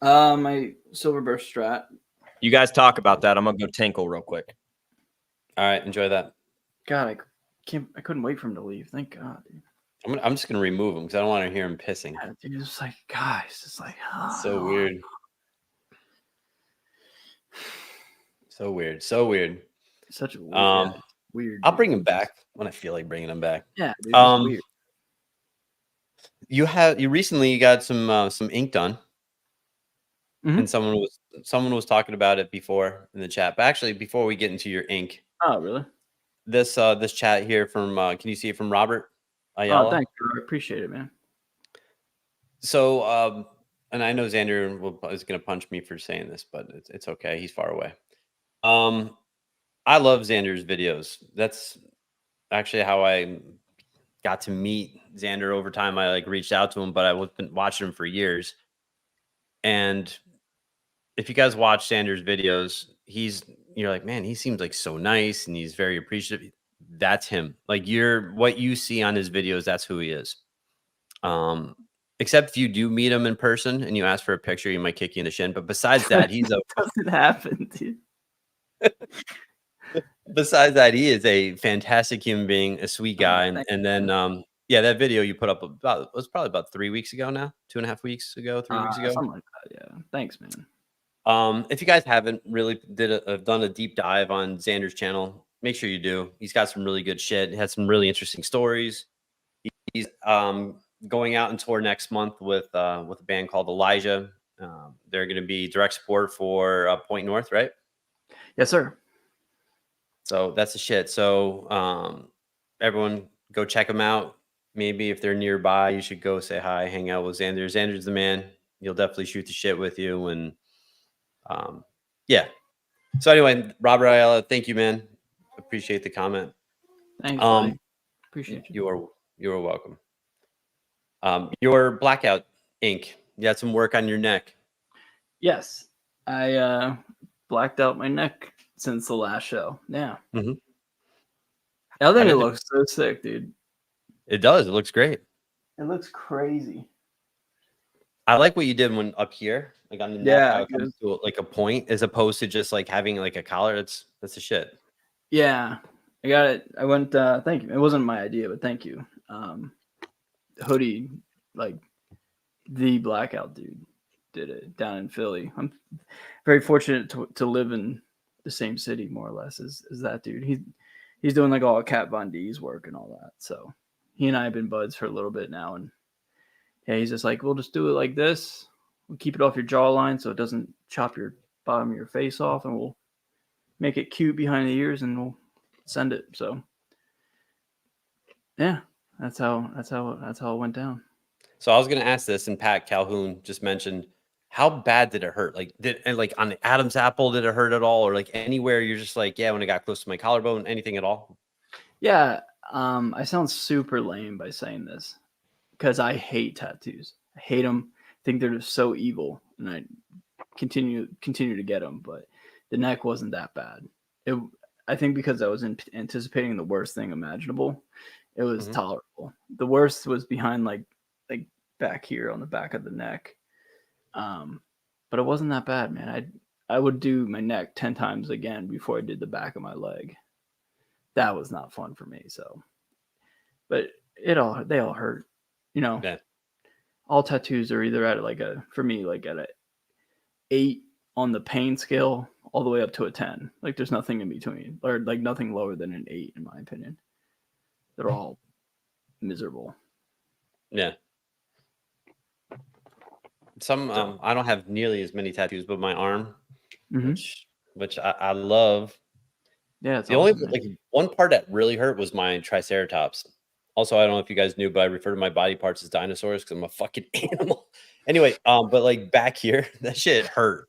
My Silverburst Strat. You guys talk about that. I'm gonna go tinkle real quick. All right, enjoy that. God, I couldn't wait for him to leave. Thank God, dude. I'm just gonna remove him because I don't want to hear him pissing. Yeah, dude, it's like, guys, it's like, So weird. So weird. So weird. Such a weird. Weird. I'll bring him back when I feel like bringing him back. Yeah, dude, it's weird. You recently got some ink done, and someone was talking about it before in the chat. But actually, before we get into your ink, Oh, really? this chat here from can you see it from Robert Ayala? Oh, thank you. I appreciate it, man. So, and I know Xander is going to punch me for saying this, but it's okay. He's far away. I love Xander's videos. That's actually how I got to meet Xander over time. I reached out to him, but I've been watching him for years. And if you guys watch Xander's videos, you're like, man, he seems like so nice and he's very appreciative. That's him. Like what you see on his videos, that's who he is. Except if you do meet him in person and you ask for a picture, he might kick you in the shin. But besides that, he's a doesn't happen, dude. Besides that, he is a fantastic human being, a sweet guy. And then, that video you put up was probably about 3 weeks ago now, 2.5 weeks ago, 3 weeks ago. Something like that. Yeah. Thanks, man. If you guys haven't really done a deep dive on Xander's channel, make sure you do. He's got some really good shit. He has some really interesting stories. He's going out on tour next month with a band called Elijah. They're going to be direct support for Point North, right? Yes, sir. So that's the shit. So everyone go check them out. Maybe if they're nearby, you should go say hi, hang out with Xander. Xander's the man. He'll definitely shoot the shit with you. And yeah. So anyway, Robert Ayala, thank you, man. Appreciate the comment. Thanks, buddy. Appreciate you. You are welcome. Your blackout ink. You had some work on your neck. Yes. I blacked out my neck since the last show. Yeah. Mm-hmm. I think it looks so sick, dude. It does. It looks great. It looks crazy. I like what you did when up here, like on the neck, how it comes to a point, as opposed to just having a collar. That's the shit. Yeah, I got it. I went. Thank you. It wasn't my idea, but thank you. Hoodie, the blackout dude, did it down in Philly. I'm very fortunate to live in the same city, more or less, as that dude. He's doing all Kat Von D's work and all that. So he and I have been buds for a little bit now, and yeah, he's just like, we'll just do it like this. We'll keep it off your jawline so it doesn't chop your bottom of your face off, and we'll make it cute behind the ears, and we'll send it. So yeah, that's how it went down. So I was gonna ask this, and Pat Calhoun just mentioned, how bad did it hurt? On the Adam's apple, did it hurt at all, or anywhere you're just when it got close to my collarbone, anything at all? Yeah, I sound super lame by saying this because I hate tattoos. I hate them. I think they're just so evil, and I continue to get them. But the neck wasn't that bad. I think because I was anticipating the worst thing imaginable, it was tolerable. The worst was behind like back here on the back of the neck. But it wasn't that bad, man. I would do my neck 10 times again before I did the back of my leg. That was not fun for me. So, but they all hurt, Yeah. All tattoos are either at for me, at a 8 on the pain scale all the way up to a 10. There's nothing in between, or nothing lower than an 8 in my opinion. They're all miserable. Yeah. I don't have nearly as many tattoos, but my arm, which I love. Yeah, it's only one part that really hurt was my triceratops. Also, I don't know if you guys knew, but I refer to my body parts as dinosaurs because I'm a fucking animal. Anyway, but back here, that shit hurt.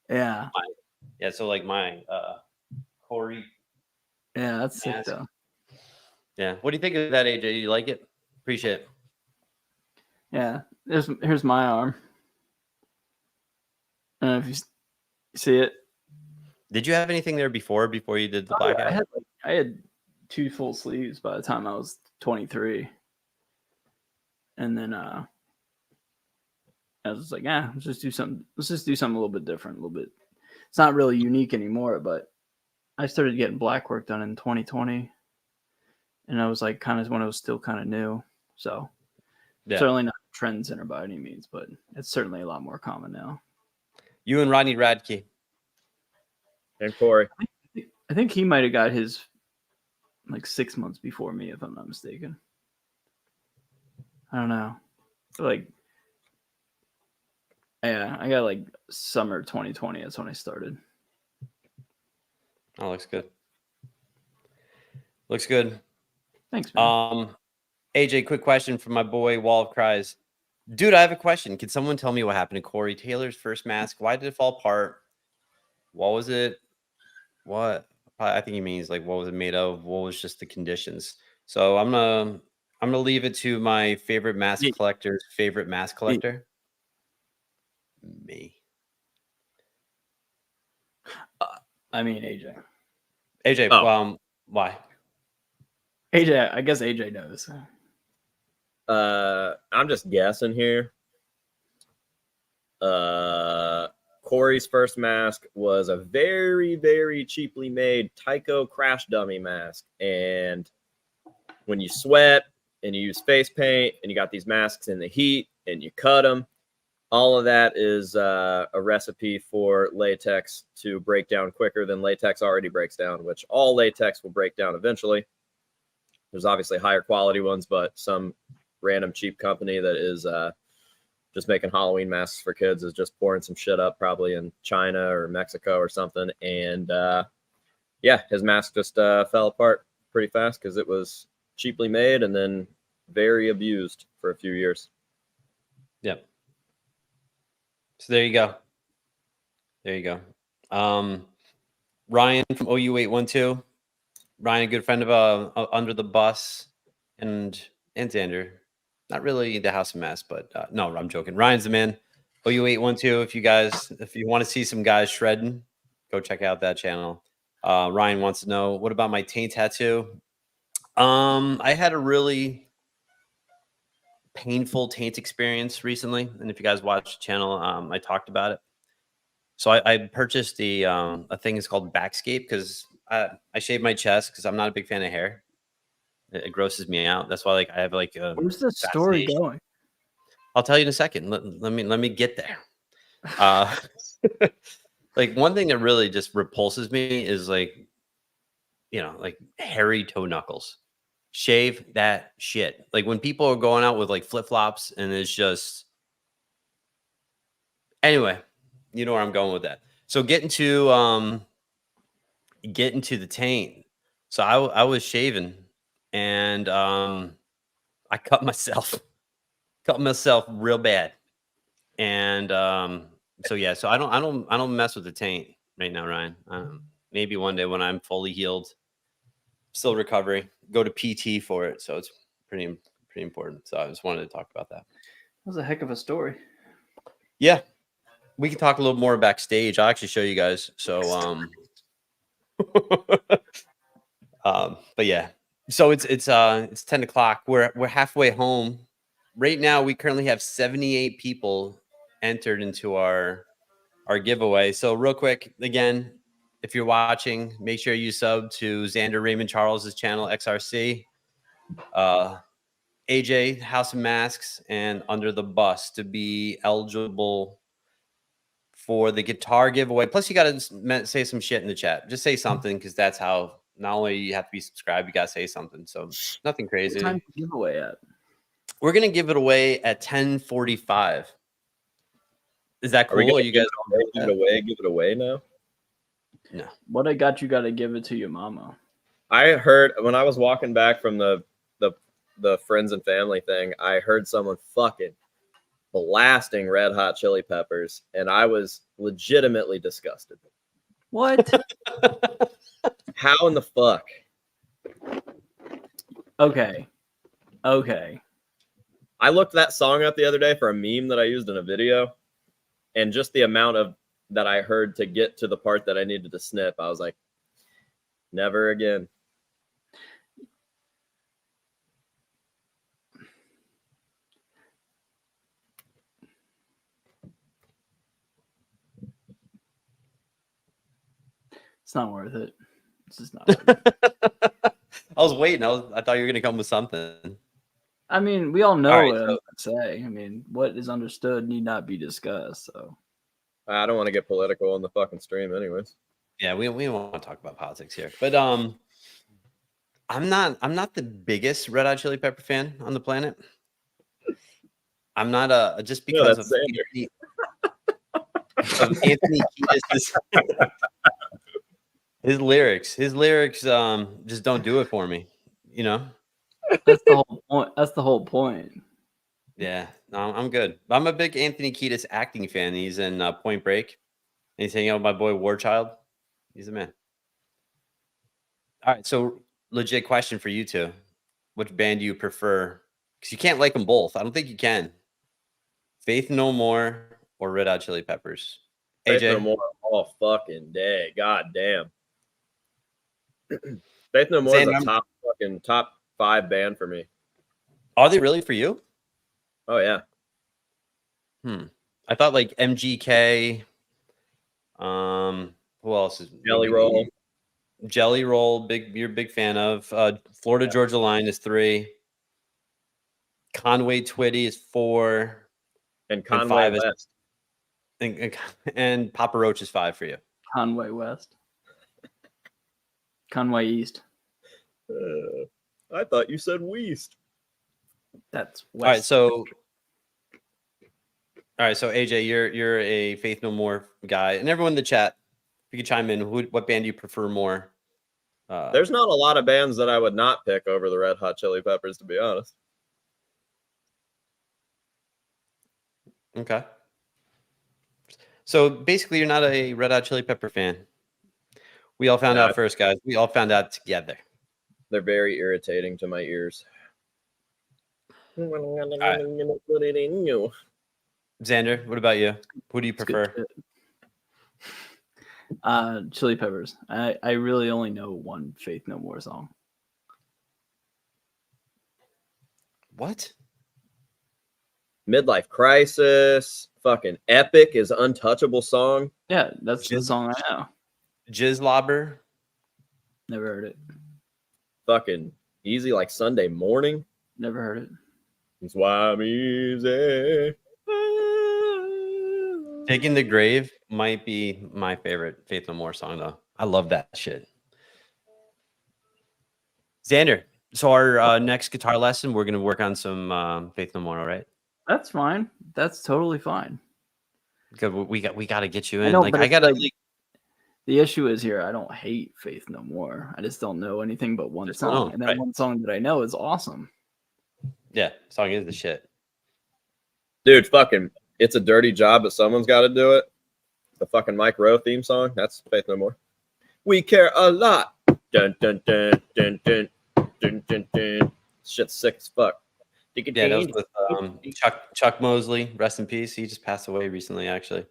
Yeah. So my Corey. Yeah, that's sick though. Yeah. What do you think of that, AJ? You like it? Appreciate it. Yeah. Here's my arm. I don't know if See it? Did you have anything there before you did the Oh, yeah, blackout? I had 2 full sleeves by the time I was 23. And then I was just like, let's just do something a little bit different, a little bit. It's not really unique anymore, but I started getting black work done in 2020. And I was like kind of when it was still kind of new. So Yeah. certainly not a trend center by any means, but it's certainly a lot more common now. You and Rodney Radke. And Corey. I think he might have got his like 6 months before me, if I'm not mistaken. I don't know. Like, yeah, I got like summer 2020. That's when I started. Oh, looks good. Looks good. Thanks, man. AJ, quick question from my boy Wall of Cries. Dude, I have a question. Can someone tell me what happened to Corey Taylor's first mask? Why did it fall apart? What was it? What? I think he means like what was it made of? What was just the conditions? So I'm gonna leave it to my favorite mask collector's favorite mask collector. Me. I mean AJ. AJ, why? AJ, I guess AJ knows. I'm just guessing here. Corey's first mask was a very, very cheaply made Tyco crash dummy mask. And when you sweat and you use face paint and you got these masks in the heat and you cut them, all of that is a recipe for latex to break down quicker than latex already breaks down, which all latex will break down eventually. There's obviously higher quality ones, but some random cheap company that is just making Halloween masks for kids is just pouring some shit up probably in China or Mexico or something. And yeah, his mask just fell apart pretty fast because it was cheaply made and then very abused for a few years. Yep. So there you go. There you go. Ryan from OU812. Ryan, a good friend of Under the Bus, and Xander. Not really the House of Mass, but no, I'm joking. Ryan's the man. OU812. If you want to see some guys shredding, go check out that channel. Ryan wants to know, what about my taint tattoo? I had a really painful taint experience recently, and if you guys watch the channel, I talked about it. So I purchased a thing is called Backscape because I shave my chest because I'm not a big fan of hair. It grosses me out. That's why like I have like a Where's the story going? I'll tell you in a second. Let me get there. Like one thing that really just repulses me is like, like hairy toe knuckles. Shave that shit. Like when people are going out with like flip-flops and it's just anyway, you know where I'm going with that. So get into the taint. So I was shaving and I cut myself real bad. And so yeah, so I don't mess with the taint right now, Ryan. Maybe one day when I'm fully healed, still recovery, go to PT for it. So it's pretty important. So I just wanted to talk about that. That was a heck of a story. Yeah. We can talk a little more backstage. I'll actually show you guys. So but yeah. So it's 10 o'clock. We're halfway home. Right now we currently have 78 people entered into our giveaway. So real quick, again, if you're watching, make sure you sub to Xander Raymond Charles's channel, XRC, AJ House of Masks, and Under the Bus to be eligible for the guitar giveaway. Plus, you got to say some shit in the chat. Just say something because that's how not only you have to be subscribed, you got to say something. So nothing crazy. What time to give away at? We're gonna give it away at 10:45. Is that cool? Are you guys give it away now? No. What I got, you got to give it to your mama. I heard when I was walking back from the friends and family thing, I heard someone fucking blasting Red Hot Chili Peppers, and I was legitimately disgusted. What? How in the fuck? Okay. I looked that song up the other day for a meme that I used in a video, and just the amount of that I heard to get to the part that I needed to snip. I was like, never again. It's not worth it. It's just not worth it. I was waiting. I thought you were gonna come with something. I mean, we all know All right, what I'm so- going to say. I mean, what is understood need not be discussed. So I don't want to get political on the fucking stream, anyways. Yeah, we don't want to talk about politics here, but I'm not the biggest Red Hot Chili Pepper fan on the planet. I'm not just because that's of Anthony Kiedis' his lyrics. His lyrics just don't do it for me, you know. that's the whole point. That's the whole point. Yeah, no, I'm good. I'm a big Anthony Kiedis acting fan. He's in Point Break. And he's hanging out with my boy War Child. He's the man. All right, so legit question for you two: which band do you prefer? Because you can't like them both. I don't think you can. Faith No More or Red Hot Chili Peppers? Faith AJ? No More all fucking day. God damn. Faith No More is a top 5 band for me. Are they really for you? Oh yeah. I thought like MGK. Who else is Jelly Roll? Jelly Roll, you're a big fan of. Florida Georgia Line is 3. Conway Twitty is 4. And And Conway 5 is West. and Papa Roach is 5 for you. Conway West. Conway East. I thought you said West. That's West. All right, so AJ, you're a Faith No More guy, and everyone in the chat, if you could chime in, what band do you prefer more? There's not a lot of bands that I would not pick over the Red Hot Chili Peppers, to be honest. Okay. So basically, you're not a Red Hot Chili Pepper fan. We all found out first, guys. We all found out together. They're very irritating to my ears. Right. Xander, what about you? Who do you prefer? Chili Peppers. I really only know one Faith No More song. What? Midlife Crisis. Fucking Epic is Untouchable song. Yeah, that's the song I know. Jizzlobber. Never heard it. Fucking Easy Like Sunday Morning. Never heard it. That's why I'm easy. Taking the Grave might be my favorite Faith No More song, though. I love that shit. Xander, so our next guitar lesson, we're going to work on some Faith No More, all right? That's fine. That's totally fine. Because we got to get you in. I know, like but I got to. The issue is here. I don't hate Faith No More. I just don't know anything but one song, and that one song that I know is awesome. Yeah, song is the shit, dude. Fucking, it's a dirty job, but someone's got to do it. The fucking Mike Rowe theme song. That's Faith No More. We care a lot. Dun dun dun dun dun dun dun dun. Shit's sick as fuck. Yeah, that was with Chuck Mosley. Rest in peace. He just passed away recently, actually.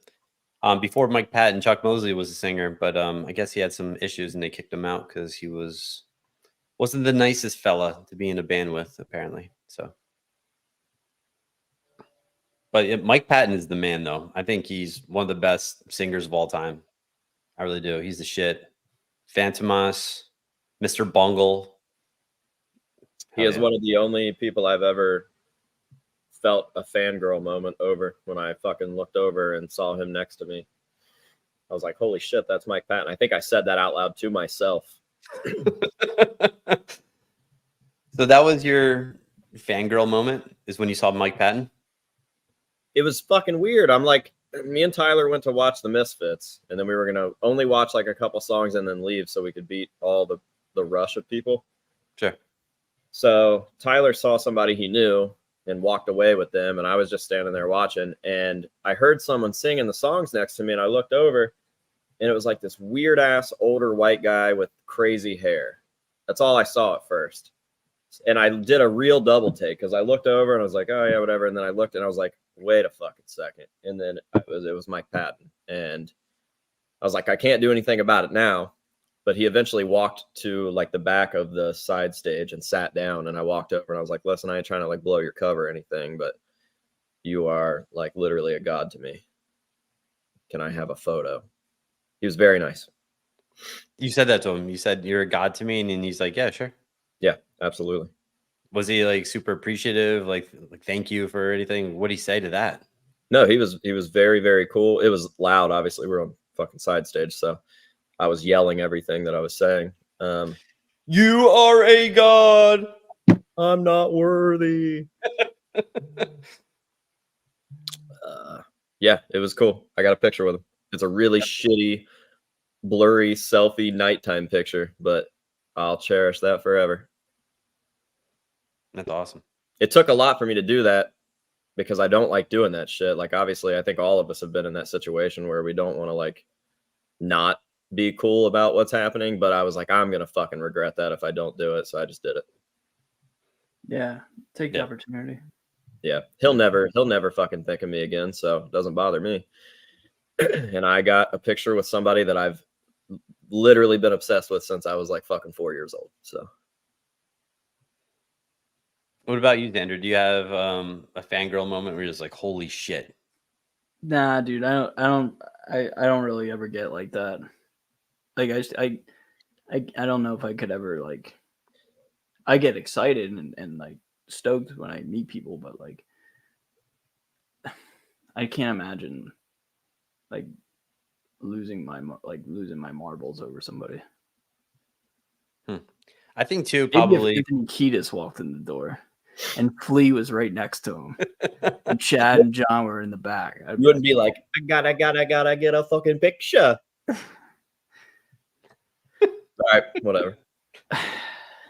Before Mike Patton, Chuck Mosley was a singer, but I guess he had some issues and they kicked him out because he wasn't the nicest fella to be in a band with, apparently. So, but Mike Patton is the man, though. I think he's one of the best singers of all time. I really do. He's the shit. Fantomas, Mr. Bungle. He is one of the only people I've ever felt a fangirl moment over when I fucking looked over and saw him next to me. I was like, holy shit, that's Mike Patton. I think I said that out loud to myself. So that was your fangirl moment, is when you saw Mike Patton? It was fucking weird. I'm like, me and Tyler went to watch the Misfits, and then we were going to only watch like a couple songs and then leave so we could beat all the rush of people. Sure. So Tyler saw somebody he knew and walked away with them, and I was just standing there watching, and I heard someone singing the songs next to me, and I looked over, and it was like this weird-ass older white guy with crazy hair. That's all I saw at first. And I did a real double take because I looked over, and I was like, oh, yeah, whatever, and then I looked, and I was like, wait a fucking second. And then it was Mike Patton, and I was like, I can't do anything about it now. But he eventually walked to like the back of the side stage and sat down. And I walked over and I was like, listen, I ain't trying to like blow your cover or anything, but you are like literally a god to me. Can I have a photo? He was very nice. You said that to him. You said you're a god to me, and then he's like, "Yeah, sure." Yeah, absolutely. Was he like super appreciative? Like thank you for anything? What did he say to that? No, he was very, very cool. It was loud. Obviously, we're on fucking side stage, so I was yelling everything that I was saying. You are a god. I'm not worthy. Yeah, it was cool. I got a picture with him. It's a really shitty, blurry selfie nighttime picture, but I'll cherish that forever. That's awesome. It took a lot for me to do that because I don't like doing that shit. Like, obviously, I think all of us have been in that situation where we don't want to like not be cool about what's happening. But I was like, I'm gonna fucking regret that if I don't do it. So I just did it. Yeah, take the opportunity. Yeah, he'll never fucking think of me again, so it doesn't bother me. And I got a picture with somebody that I've literally been obsessed with since I was like fucking 4 years old. So What about you, Xander? Do you have a fangirl moment where you're just like, "Holy shit"? Nah, dude, I don't really ever get like that. Like I don't know if I could ever like. I get excited and like stoked when I meet people, but like I can't imagine like losing my marbles over somebody. I think too, Maybe probably. if Anthony Kiedis walked in the door and Flea was right next to him, and Chad and John were in the back, you wouldn't be like, I gotta get a fucking picture. All right, whatever.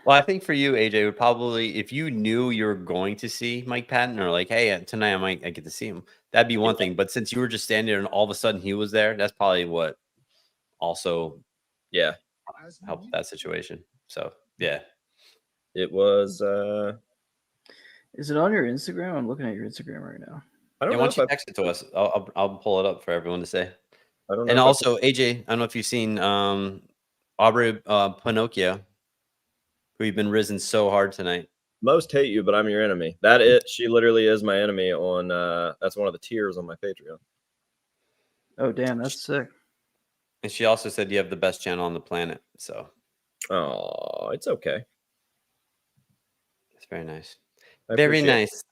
Well, I think for you, AJ, would probably, if you knew you were going to see Mike Patton, or like, hey, tonight I get to see him, that'd be one thing. But since you were just standing there and all of a sudden he was there, that's probably what also helped that situation. So yeah, it was. Is it on your Instagram? I'm looking at your Instagram right now. I don't know. Why don't you text it to us? I'll pull it up for everyone to say. I don't know. And also, AJ, I don't know if you've seen Aubrey Pinocchio, who you've been risen so hard tonight. Most hate you, but I'm your enemy. She literally is my enemy on that's one of the tiers on my Patreon. Oh damn, that's sick. And she also said you have the best channel on the planet. So oh, it's okay. It's very nice. Very nice.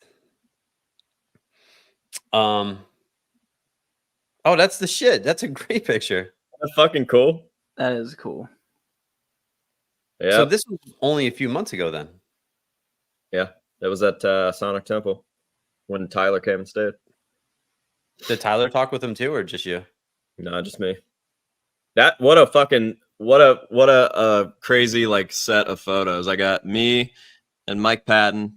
Oh, that's the shit. That's a great picture. That's fucking cool. That is cool. Yeah. So this was only a few months ago then. Yeah. That was at Sonic Temple when Tyler came and stayed. Did Tyler talk with him too, or just you? No, just me. What a crazy like set of photos. I got me and Mike Patton,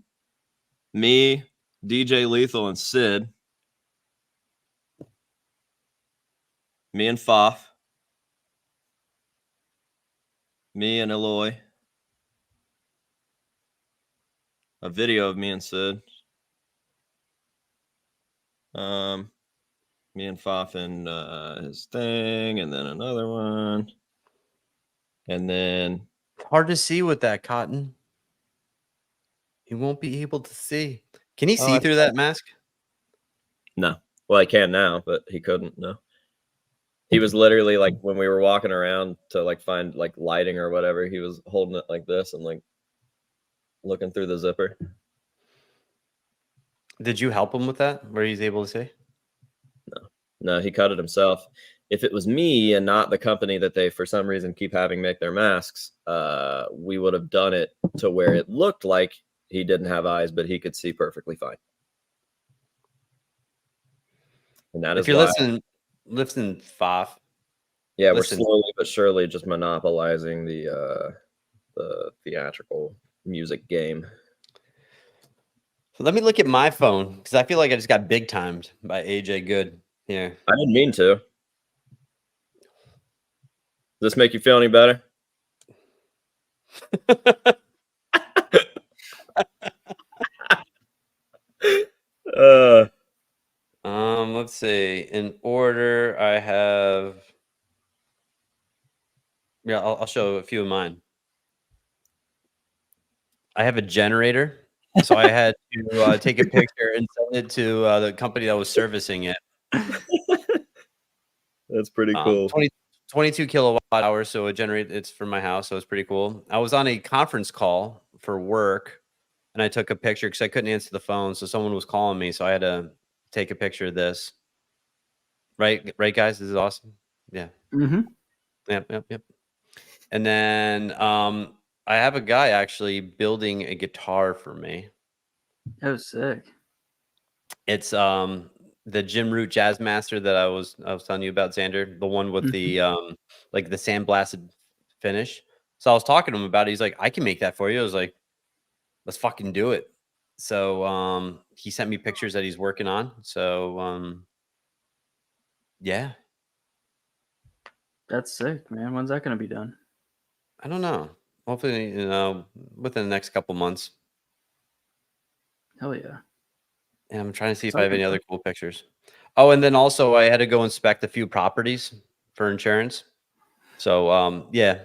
me, DJ Lethal and Sid, me and Foff, me and Eloy, a video of me and Sid, me and Foff and his thing, and then another one, and then hard to see with that cotton. You won't be able to see. Can he see through that mask? No. Well, he can now, but he couldn't. No. He was literally like when we were walking around to like find like lighting or whatever, he was holding it like this and like looking through the zipper. Did you help him with that? Where he's able to see? No, he cut it himself. If it was me and not the company that they for some reason keep having make their masks, we would have done it to where it looked like he didn't have eyes, but he could see perfectly fine. And that If is you're why listening, Foff. Yeah, we're slowly but surely just monopolizing the theatrical music game. So let me look at my phone because I feel like I just got big timed by AJ Good here. I didn't mean to. Does this make you feel any better? Let's see. In order, I have Yeah, I'll show a few of mine. I have a generator, so I had to take a picture and send it to the company that was servicing it. That's pretty cool. 22 kilowatt hours, so it's for my house, so it's pretty cool. I was on a conference call for work, and I took a picture because I couldn't answer the phone, so someone was calling me, so I had to take a picture of this. Right, guys, this is awesome. Yeah. Mm-hmm. Yep. And then I have a guy actually building a guitar for me. That was sick. It's the Jim Root Jazz Master that I was telling you about, Xander, the one with the like the sandblasted finish. So I was talking to him about it. He's like, I can make that for you. I was like, let's fucking do it. So he sent me pictures that he's working on. So yeah. That's sick, man. When's that gonna be done? I don't know. Hopefully, within the next couple months. Hell yeah. And I'm trying to see if I have any other cool pictures. Oh, and then also I had to go inspect a few properties for insurance. So yeah.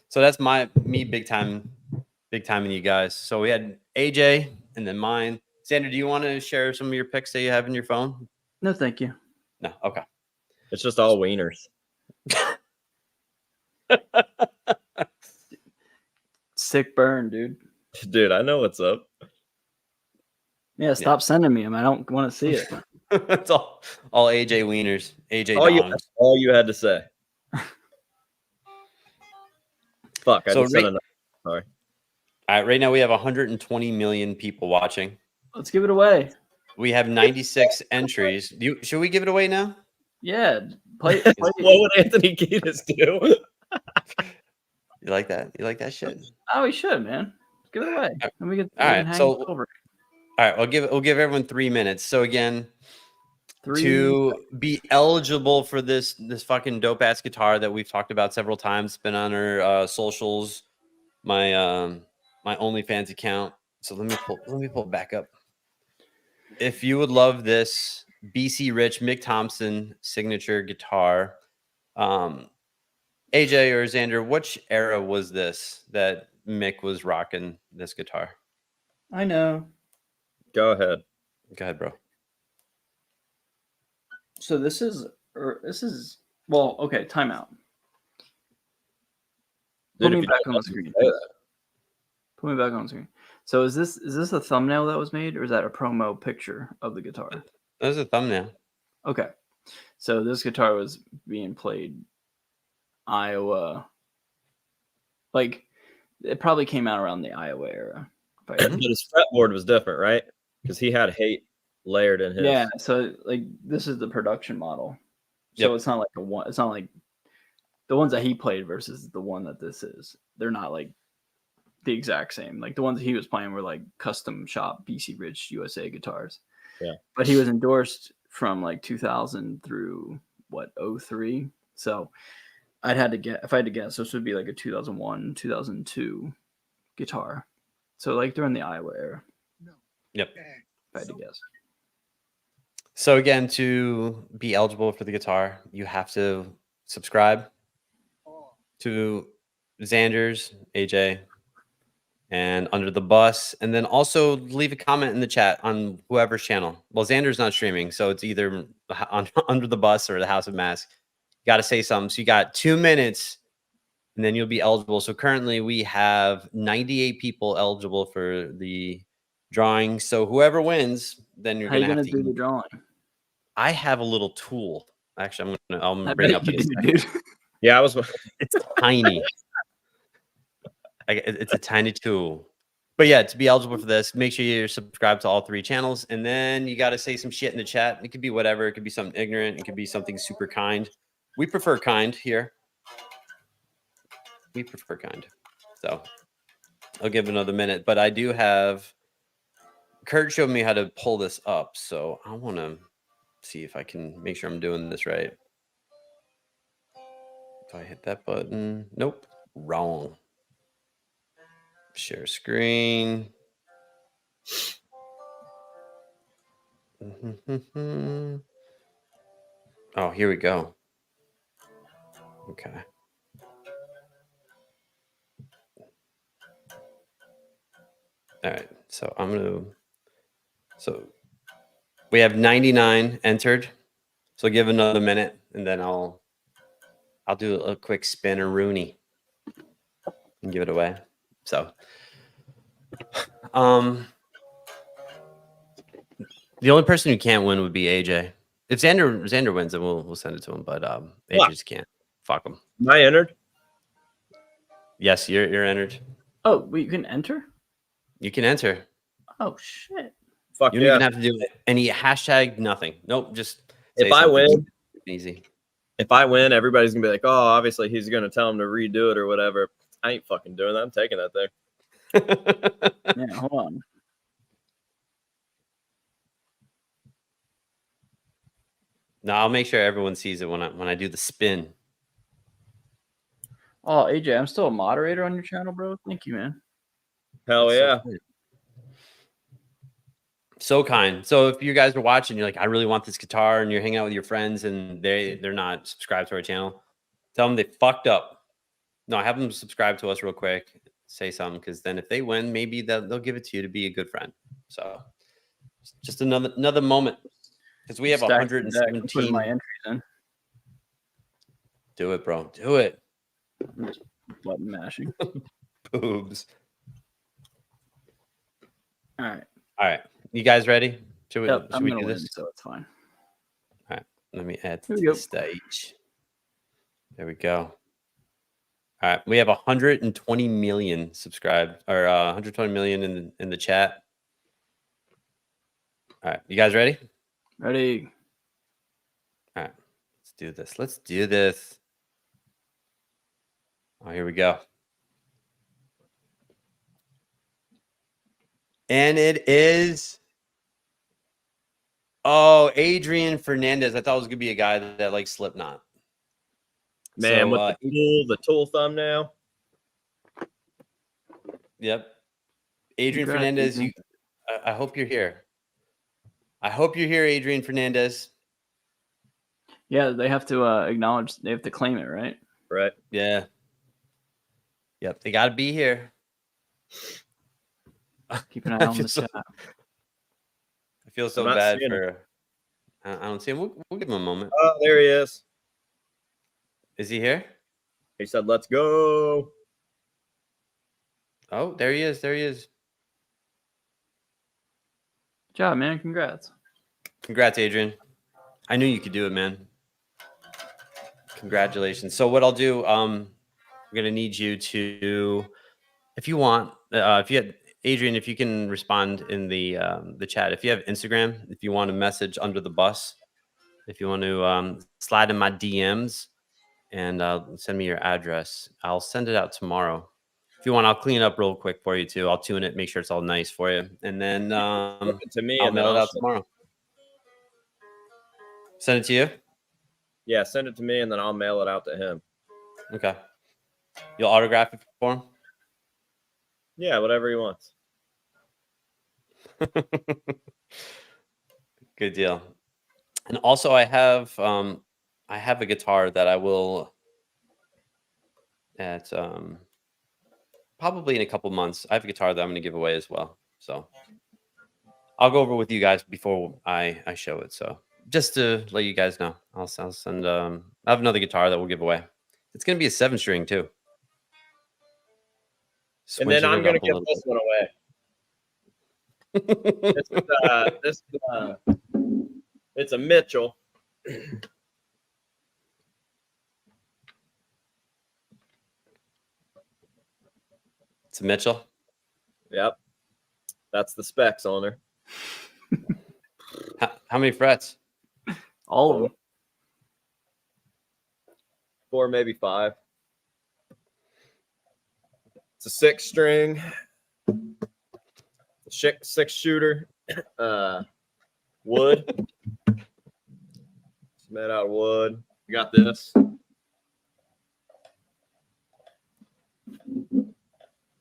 So that's me big time in you guys. So we had AJ and then mine. Xander, do you want to share some of your pics that you have in your phone? No, thank you. No. Okay. It's just all wieners. Sick burn, dude. Dude, I know what's up. Yeah, stop sending me them. I don't want to see it. It's all AJ wieners, AJ That's all you had to say. Fuck, I just said enough. Sorry. All right, right now we have 120 million people watching. Let's give it away. We have 96 entries. Should we give it away now? Yeah, play. What would Anthony Kiedis do? You like that? You like that shit? Oh, we should, man. Give it away. And we can hang so it over. All right, we'll give everyone 3 minutes. So again, to be eligible for this fucking dope ass guitar that we've talked about several times, been on our socials, my my OnlyFans account. So let me pull it back up. If you would love this BC Rich Mick Thomson signature guitar, AJ or Xander, which era was this that Mick was rocking this guitar? I know. Go ahead. Go ahead, bro. So this is well, okay, timeout. Put me back on the screen. Put me back on the screen. So is this a thumbnail that was made, or is that a promo picture of the guitar? That was a thumbnail. Okay. So this guitar was being played Iowa. Like, it probably came out around the Iowa era. But his fretboard was different, right? Because he had hate layered in his. Yeah, so like this is the production model. So it's not like it's not like the ones that he played versus the one that this is. They're not like the exact same. Like the ones that he was playing were like custom shop BC Rich USA guitars. Yeah. But he was endorsed from like 2000 through 03. So if I had to guess, this would be like a 2001, 2002 guitar. So like during the Iowa era. Yep. If I had to guess. So again, to be eligible for the guitar, you have to subscribe to Xander's, AJ, and Under the Bus, and then also leave a comment in the chat on whoever's channel. Well, Xander's not streaming, so it's either on Under the Bus or the House of Mask. You got to say something. So you got 2 minutes, and then you'll be eligible. So currently we have 98 people eligible for the drawing. So whoever wins, then you're going to have to do the drawing. I have a little tool. Actually, I'm gonna bring up this. Dude. Yeah, It's tiny. It's a tiny tool. But yeah, to be eligible for this, make sure you're subscribed to all 3 channels, and then you got to say some shit in the chat. It could be whatever. It could be something ignorant. It could be something super kind. We prefer kind here. We prefer kind. So I'll give another minute, but I do have. Kurt showed me how to pull this up, so I want to see if I can make sure I'm doing this right. If I hit that button, nope, wrong. Share screen. Oh, here we go. Okay. All right. So I'm gonna. So we have 99 entered. So give another minute, and then I'll do a quick spin or Rooney and give it away. So, the only person who can't win would be AJ. If Xander wins, then we'll send it to him. But AJ just can't. Fuck him. Am I entered? Yes, you're entered. Oh, wait, you can enter? You can enter. Oh shit! Fuck You don't yeah. even have to do any hashtag. Nothing. Nope. Just If say I something. win, Easy. if I win, everybody's gonna be like, "Oh, obviously he's gonna tell him to redo it or whatever." I ain't fucking doing that. I'm taking that thing. Yeah, hold on. No, I'll make sure everyone sees it when I do the spin. Oh, AJ, I'm still a moderator on your channel, bro. Thank you, man. Hell That's yeah. So kind. So if you guys are watching, you're like, I really want this guitar, and you're hanging out with your friends, and they're not subscribed to our channel, tell them they fucked up. No, have them subscribe to us real quick. Say something, because then if they win, maybe they'll give it to you to be a good friend. So just another moment, because we have Stack the deck. I'm putting 117. my entries in. Do it, bro. Do it. I'm just button mashing. Boobs. All right. All right. You guys ready? Should we, Yep, should I'm we gonna do win, this? so it's fine. All right. Let me add Here to we go. the stage. There we go. All right. We have 120 million subscribed, or 120 million in the chat. All right. You guys ready? Ready? All right. Let's do this. Let's do this. Oh, here we go. And it is. Oh, Adrian Fernandez. I thought it was gonna be a guy that likes Slipknot. Man, So, with the tool thumbnail. Yep. Adrian Congrats, Fernandez, Adrian. I hope you're here. I hope you're here, Adrian Fernandez. Yeah, they have to acknowledge. They have to claim it, right? Right. Yeah. Yep. They got to be here. Keep an eye on the so, chat. I feel so I'm not bad seeing for. I don't see him. We'll give him a moment. Oh, there he is. Is he here? He said, "Let's go." Oh, there he is. There he is. Good job, man. Congrats. Congrats, Adrian. I knew you could do it, man. Congratulations. So what I'll do, I'm gonna need you to, if you want, if you had Adrian, if you can respond in the chat. If you have Instagram, if you want to message under the bus, if you want to slide in my DMs and send me your address, I'll send it out tomorrow. If you want, I'll clean it up real quick for you too. I'll tune it, make sure it's all nice for you, and then Send it to me, I'll and then mail it I'll out tomorrow. Send it to you. Yeah, send it to me, and then I'll mail it out to him. Okay. You'll autograph it for him. Yeah, whatever he wants. Good deal. And also, I have a guitar that I will at probably in a couple months. I have a guitar that I'm going to give away as well. So I'll go over with you guys before I show it. So just to let you guys know, I'll send. I have another guitar that we'll give away. It's going to be a 7-string too. And then I'm going to give this one away. It's a Mitchell. It's a Mitchell. Yep. That's the specs on her. How many frets? All of them. 4, maybe 5. It's a 6-string. 6-shooter. Wood. It's made out of wood. We got this.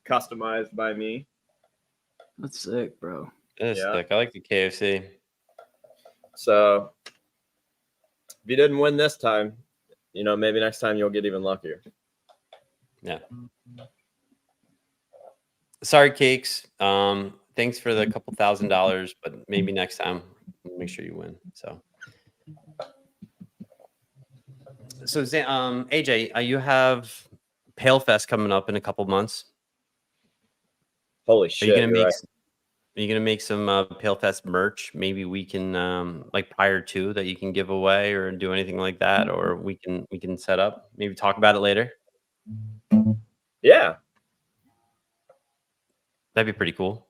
Customized by me. That's sick, bro. It's Yeah. sick. I like the KFC. So if you didn't win this time, maybe next time you'll get even luckier. Yeah. Sorry, Cakes. Thanks for the couple $1,000, but maybe next time we'll make sure you win. So AJ, you have Pale Fest coming up in a couple months. Holy Are shit! you gonna You're make right. Are you gonna make some Pale Fest merch? Maybe we can like prior to that you can give away or do anything like that, or we can set up. Maybe talk about it later. Yeah. That'd be pretty cool.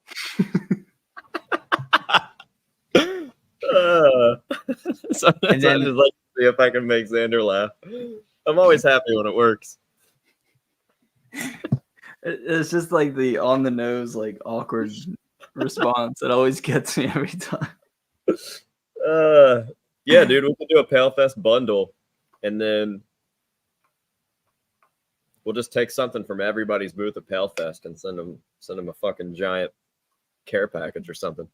Sometimes I just like to see if I can make Xander laugh. I'm always happy when it works. It's just like the on the nose, like awkward response. It always gets me every time. Yeah, dude, we could do a Pale Fest bundle, and then we'll just take something from everybody's booth at Pale Fest and send them a fucking giant care package or something.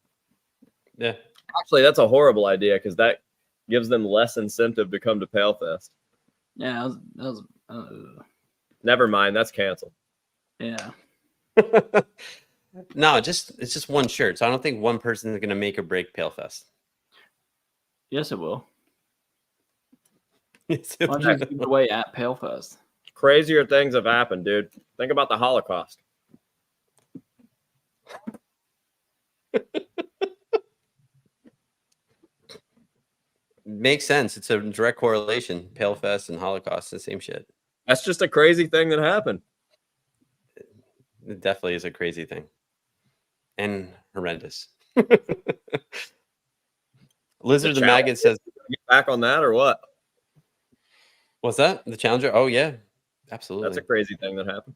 Yeah. Actually, that's a horrible idea because that gives them less incentive to come to Pale Fest. Yeah, that was Never mind, that's canceled. yeah. No, it's just one shirt. So I don't think one person is gonna make or break Pale Fest. Yes, it will. Yes, Why don't you give it away at Pale Fest? Crazier things have happened, dude. Think about the Holocaust. Makes sense. It's a direct correlation. Pale Fest and Holocaust, the same shit. That's just a crazy thing that happened. It definitely is a crazy thing. And horrendous. Lizard the Maggot says, get back on that or what? what's that? The Challenger? Oh, yeah. Absolutely. That's a crazy thing that happened.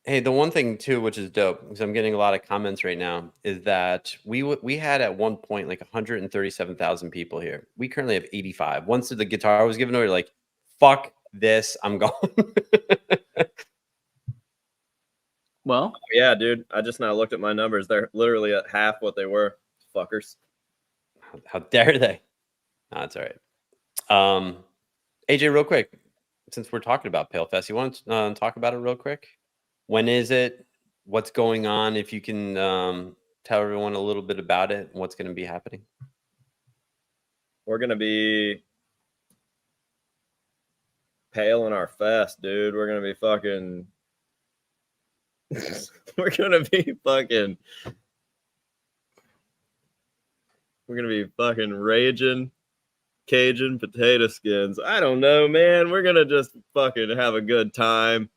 Hey, the one thing too, which is dope, because I'm getting a lot of comments right now, is that we had at one point like 137,000 people here. We currently have 85. Once the guitar was given away, like, fuck this, I'm going. Well, Yeah, dude. I just now looked at my numbers. They're literally at half what they were. Fuckers. How dare they? No, it's all right. AJ, real quick, since we're talking about Pale Fest, you want to talk about it real quick? When is it? What's going on? If you can tell everyone a little bit about it, what's going to be happening? We're gonna be pale in our fest, dude. We're gonna be fucking. We're gonna be fucking. We're gonna be fucking raging Cajun potato skins. I don't know, man. We're gonna just fucking have a good time.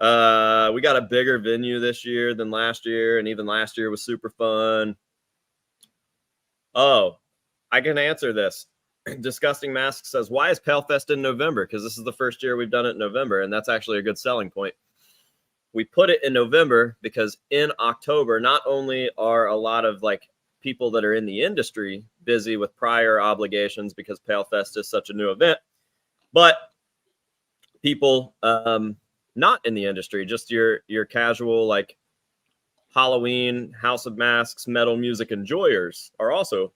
We got a bigger venue this year than last year, and even last year was super fun. Oh, I can answer this. Disgusting Mask says, why is Pale Fest in November? Because this is the first year we've done it in November, and that's actually a good selling point. We put it in November because in October, not only are a lot of like people that are in the industry busy with prior obligations because Pale Fest is such a new event, but people not in the industry, just your casual like Halloween, House of Masks, metal music enjoyers are also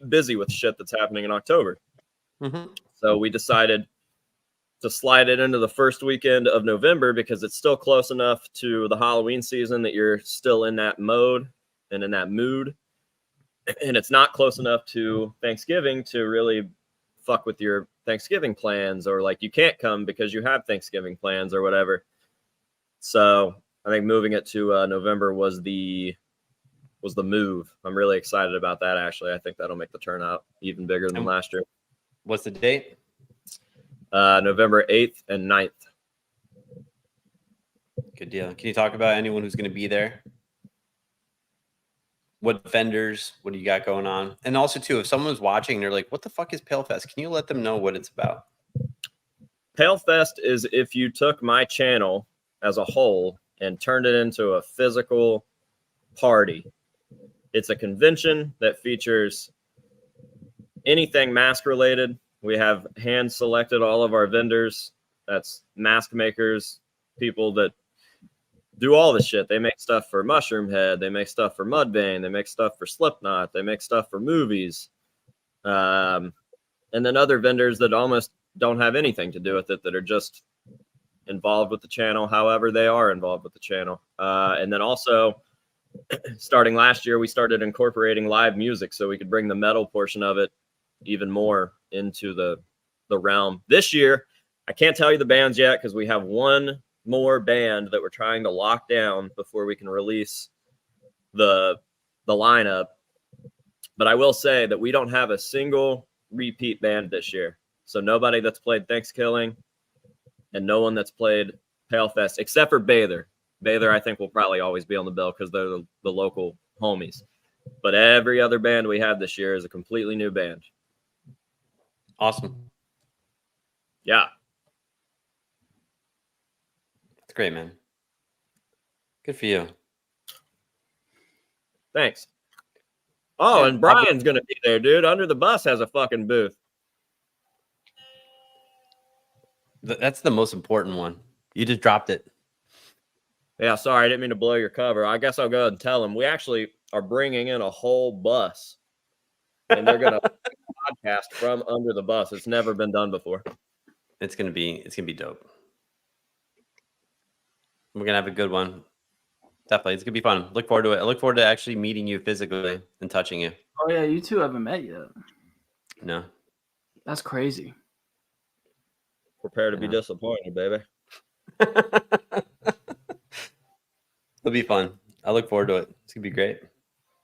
busy with shit that's happening in October. Mm-hmm. So we decided to slide it into the first weekend of November because it's still close enough to the Halloween season that you're still in that mode and in that mood. And it's not close enough to Thanksgiving to really fuck with your Thanksgiving plans, or like you can't come because you have Thanksgiving plans or whatever. So I think moving it to November was the move. I'm really excited about that. Actually, I think that'll make the turnout even bigger than last year. What's the date? November 8th and 9th. Good deal. Can you talk about anyone who's going to be there? What vendors? What do you got going on? And also, too, if someone's watching and they're like, what the fuck is Pale Fest? Can you let them know what it's about? Pale Fest is if you took my channel as a whole and turned it into a physical party. It's a convention that features anything mask related. We have hand selected all of our vendors. That's mask makers, people that do all the shit. They make stuff for Mushroom Head. They make stuff for Mudvayne. They make stuff for Slipknot. They make stuff for movies. And then other vendors that almost don't have anything to do with it, that are just involved with the channel, however they are involved with the channel. And then also, starting last year, we started incorporating live music so we could bring the metal portion of it even more into the realm. This year, I can't tell you the bands yet because we have one more band that we're trying to lock down before we can release the lineup. But I will say that we don't have a single repeat band this year. So nobody that's played Thanksgiving and no one that's played Palefest except for Bather. Bather, I think, will probably always be on the bill because they're the local homies. But every other band we have this year is a completely new band. Awesome. Yeah. That's great, man. Good for you. Thanks. Oh, Yeah, and Brian's going to be there, dude. Under the Bus has a fucking booth. That's the most important one. You just dropped it. Yeah, sorry, I didn't mean to blow your cover. I guess I'll go ahead and tell them. We actually are bringing in a whole bus, and they're going to podcast from under the bus. It's never been done before. It's gonna be dope. We're gonna have a good one. Definitely, it's gonna be fun. Look forward to it. I look forward to actually meeting you physically and touching you. Oh yeah, you two haven't met yet. No, That's crazy. Prepare to be disappointed, baby. It'll be fun. I look forward to it. It's gonna be great.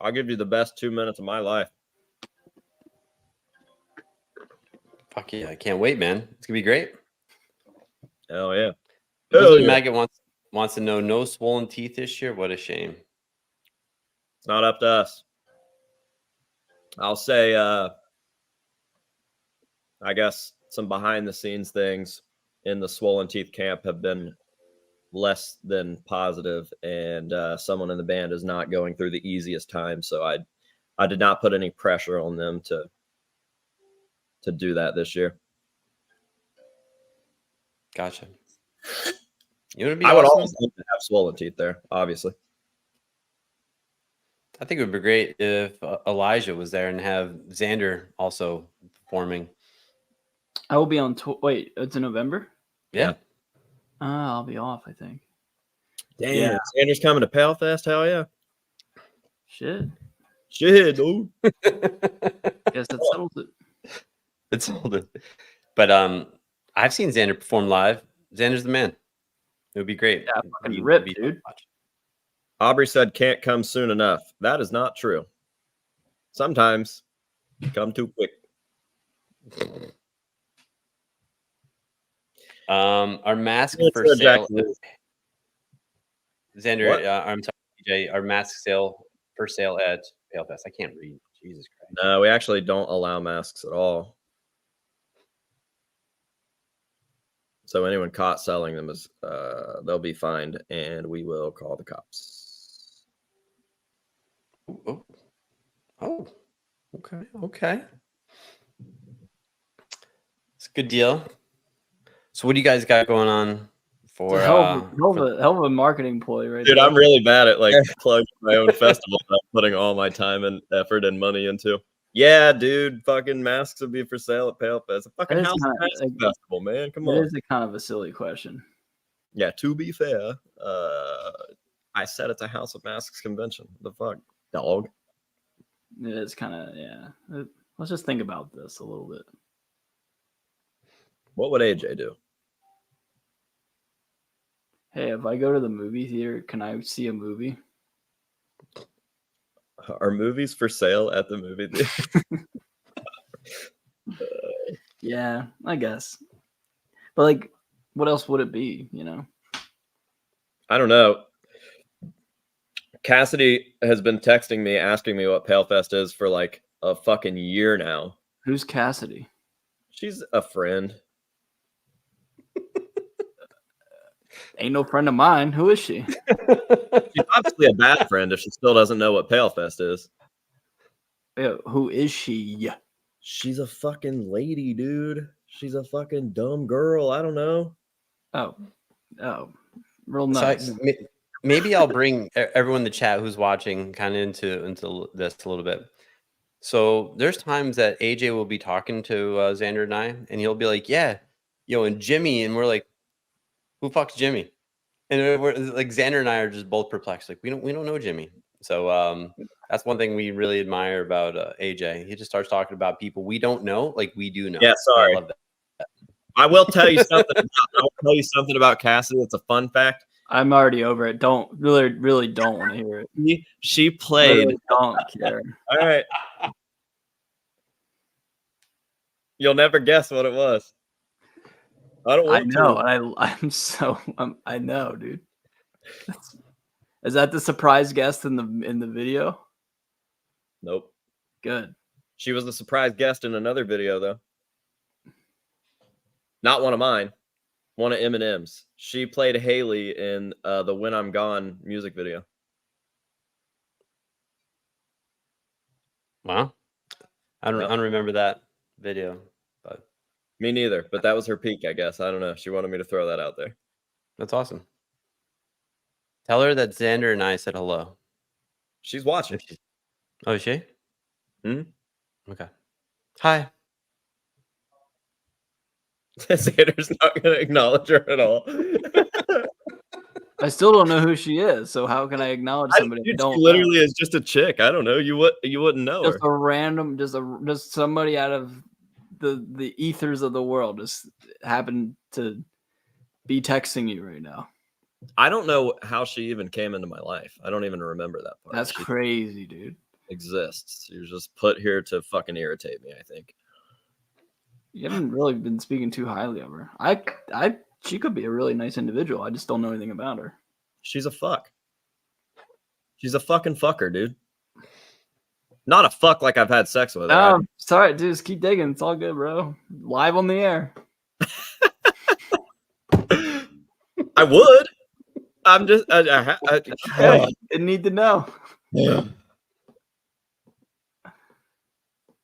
I'll give you the best 2 minutes of my life. Fuck yeah, I can't wait, man. It's gonna be great. Hell yeah. Elizabeth Maggot wants to know no swollen teeth this year. What a shame. It's not up to us. I'll say, I guess some behind the scenes things in the swollen teeth camp have been less than positive, and someone in the band is not going through the easiest time. So I did not put any pressure on them to do that this year. Gotcha. You know, I would always love to have swollen teeth there, obviously. I think it would be great if Elijah was there and have Xander also performing. I will be on tour. Wait, it's in November? Yeah. I'll be off, I think. Damn, Yeah. Xander's coming to Palefest. Hell yeah. Shit. Shit, dude. Guess that settles it. It's older. But I've seen Xander perform live. Xander's the man. It would be great. Yeah, fucking rip, dude. Aubrey said can't come soon enough. That is not true. Sometimes you come too quick. Our mask It's for a sale. Jack- Xander, What? I'm sorry, DJ. Our mask sale for sale at Palefest. I can't read. Jesus Christ. No, we actually don't allow masks at all. So anyone caught selling them is they'll be fined, and we will call the cops. Oh. Okay. It's a good deal. So what do you guys got going on for Hell of a marketing ploy, right? Dude, there. I'm really bad at like plugging my own festival. I'm putting all my time and effort and money into. Yeah, dude, fucking masks would be for sale at Palefest. A fucking That is house kinda- mask like, festival, man. Come It on. is a kind of a silly question. Yeah, to be fair, I said it's a House of Masks convention. The fuck, dog. It is kind of, yeah. Let's just think about this a little bit. What would AJ do? Hey, if I go to the movie theater, can I see a movie? Are movies for sale at the movie theater? Yeah, I guess. But like, what else would it be? You know? I don't know. Cassidy has been texting me, asking me what Palefest is for like a fucking year now. Who's Cassidy? She's a friend. Ain't no friend of mine. Who is she? She's obviously a bad friend if she still doesn't know what Palefest is. Yeah, who is she? She's a fucking lady, dude. She's a fucking dumb girl. I don't know. Oh, real So nice. maybe I'll bring everyone in the chat who's watching kind of into this a little bit. So there's times that AJ will be talking to Xander and I, and he'll be like, "Yeah, and Jimmy," and we're like, Who fucks Jimmy? And we're like Xander and I are just both perplexed. Like we don't know Jimmy. So that's one thing we really admire about AJ. He just starts talking about people we don't know, like we do know. Yeah, sorry. I love that. I will tell you something. I'll tell you something about Cassidy. It's a fun fact. I'm already over it. Don't really don't want to hear it. She played. Literally don't care. All right. You'll never guess what it was. I don't want know. to. I know, dude. Is that the surprise guest in the video? Nope. Good. She was the surprise guest in another video, though. Not one of mine. One of Eminem's. She played Haley in the When I'm Gone music video. Wow. I don't remember that video, but me neither. But that was her peak, I guess. I don't know. She wanted me to throw that out there. That's awesome. Tell her that Xander and I said hello. She's watching. Oh, is she? Hmm? Okay. Hi. Xander's not going to acknowledge her at all. I still don't know who she is, so how can I acknowledge somebody? She literally is just a chick. I don't know. You wouldn't know just her. A random, just somebody out of the ethers of the world just happened to be texting you right now. I don't know how she even came into my life. I don't even remember that part. That's crazy, dude. Exists. She was just put here to fucking irritate me, I think. You haven't really been speaking too highly of her. She could be a really nice individual. I just don't know anything about her. She's a fuck. She's a fucking fucker, dude. Not a fuck like I've had sex with her. Sorry, dude. Just keep digging. It's all good, bro. Live on the air. I would. I'm just. Didn't need to know. Yeah.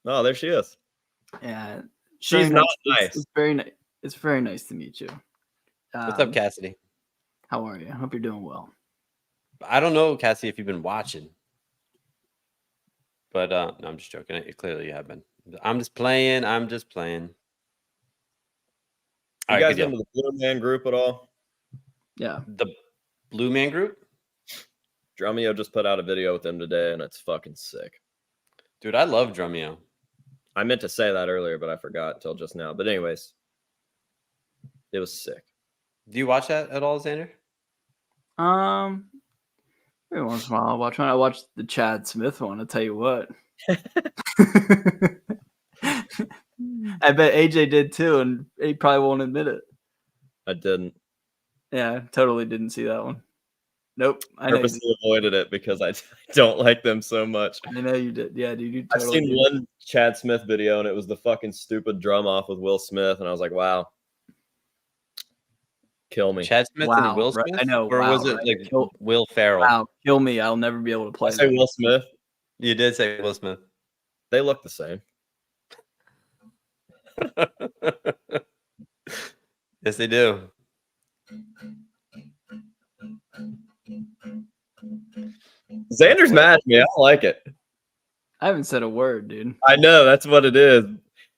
Oh, there she is. Yeah. She's not nice. It's very nice. It's very nice to meet you. What's up, Cassidy? How are you? I hope you're doing well. I don't know, Cassidy, if you've been watching. But no, I'm just joking. Clearly you have been. I'm just playing. You guys into the Blue Man group at all? Yeah. The Blue Man group? Drumeo just put out a video with them today, and it's fucking sick. Dude, I love Drumeo. I meant to say that earlier, but I forgot until just now. But anyways, it was sick. Do you watch that at all, Xander? Every once in a while I'll watch one. I watched the Chad Smith one, I'll tell you what. I bet AJ did too, and he probably won't admit it. I didn't. Yeah, totally didn't see that one. Nope. I purposely avoided it because I don't like them so much. I know you did. Yeah, dude. You totally I've seen one Chad Smith video, and it was the fucking stupid drum off with Will Smith, and I was like, wow. Kill me. Chad Smith and Will Smith? Right? I know. Or was it like Will Ferrell? Wow, kill me. I'll never be able to play. I say Will Smith. You did say Will Smith. They look the same. Yes, they do. Xander's mad at me. I don't like it. I haven't said a word, dude. I know. That's what it is.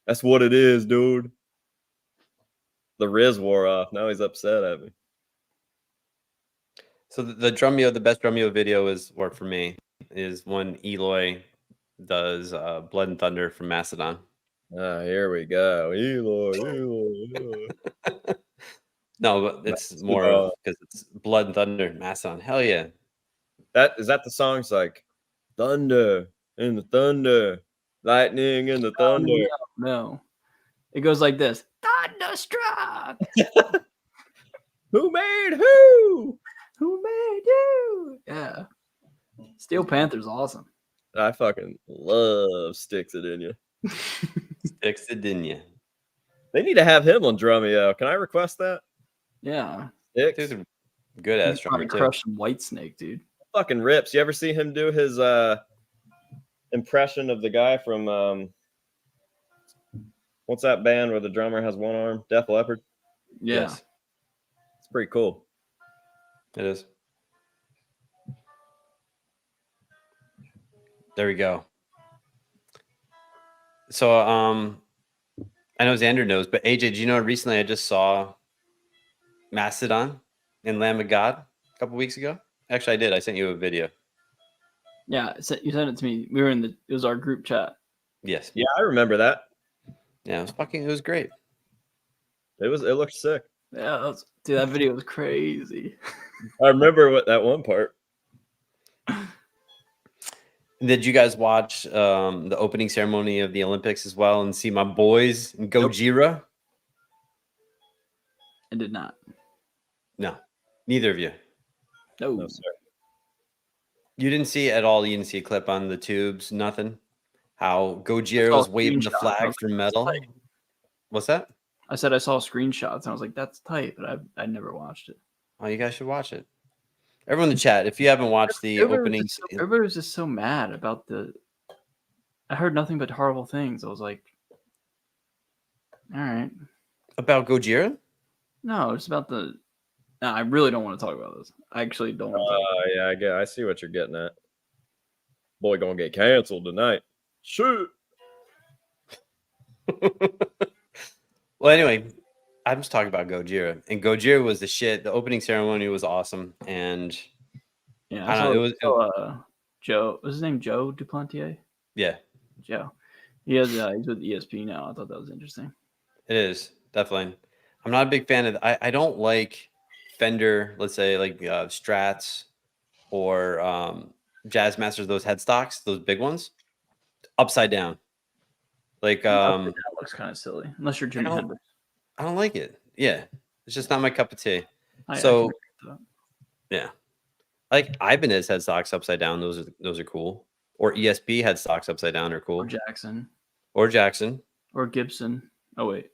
That's what it is, dude. The Riz wore off. Now he's upset at me. So the Drumeo, the best Drumeo video is, or for me, is when Eloy does Blood and Thunder from Macedon. Ah, here we go. Eloy. No, but it's more because it's Blood and Thunder, Macedon. Hell yeah. Is that the song? It's like thunder in the thunder, lightning in the thunder. No. It goes like this. Thunderstruck. Who made who? Who made you? Yeah. Steel Panther's awesome. I fucking love Sticks It In You. Sticks It In You. They need to have him on Drumeo. Can I request that? Yeah. Sticks? He's a good ass drummer too. Crush Whitesnake, dude. Fucking rips. You ever see him do his impression of the guy from what's that band where the drummer has one arm? Def Leppard? Yeah. Yes. It's pretty cool. It is. There we go. So I know Xander knows, but AJ, do you know recently I just saw Mastodon and Lamb of God a couple weeks ago. Actually, I did. I sent you a video. Yeah, you sent it to me. We were in it was our group chat. Yes. Yeah, I remember that. Yeah, it was great. It looked sick. Yeah, dude, that video was crazy. I remember that one part. Did you guys watch the opening ceremony of the Olympics as well and see my boys in Gojira? I did not. No, neither of you. No. Sir. You didn't see it at all. You didn't see a clip on the tubes, nothing. How Gojira was waving the flag for medal. What's that? I said I saw screenshots and I was like, that's tight, but I never watched it. Oh, you guys should watch it. Everyone in the chat, if you haven't watched the openings, everybody was just so mad about I heard nothing but horrible things. I was like, all right. About Gojira? No, it's about No, I really don't want to talk about this. I actually don't want to talk about Yeah, I see what you're getting at. Boy, gonna get canceled tonight. Shoot. Well, anyway, I'm just talking about Gojira, and Gojira was the shit. The opening ceremony was awesome, and Yeah, I don't know. It was Joe. Was his name Joe Duplantier? Yeah, Joe. He's with ESP now. I thought that was interesting. it is definitely. I'm not a big fan of. I don't like Fender. Let's say like Strats or Jazz Masters. Those headstocks, those big ones, upside down. Like that looks kind of silly, unless you're Jimi Hendrix. I don't like it. Yeah, it's just not my cup of tea. Yeah, like Ibanez headstocks upside down. Those are cool. Or ESP headstocks upside down are cool. Or Jackson. Or Gibson. Oh wait.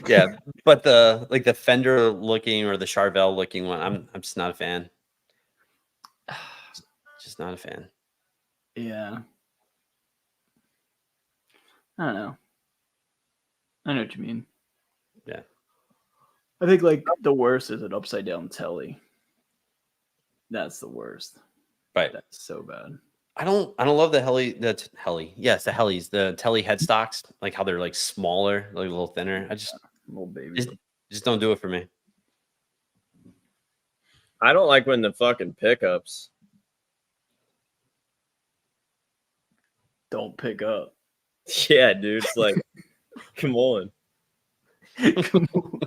Yeah, but the Fender looking or the Charvel looking one, I'm just not a fan. Just not a fan. Yeah. I don't know. I know what you mean. Yeah. I think like the worst is an upside down telly. That's the worst. Right. That's so bad. I don't love the heli. That's heli. Yes, the helis, the telly headstocks, like how they're like smaller, like a little thinner. I just little baby. Just don't do it for me. I don't like when the fucking pickups don't pick up. Yeah, dude. It's like, come on. Come on.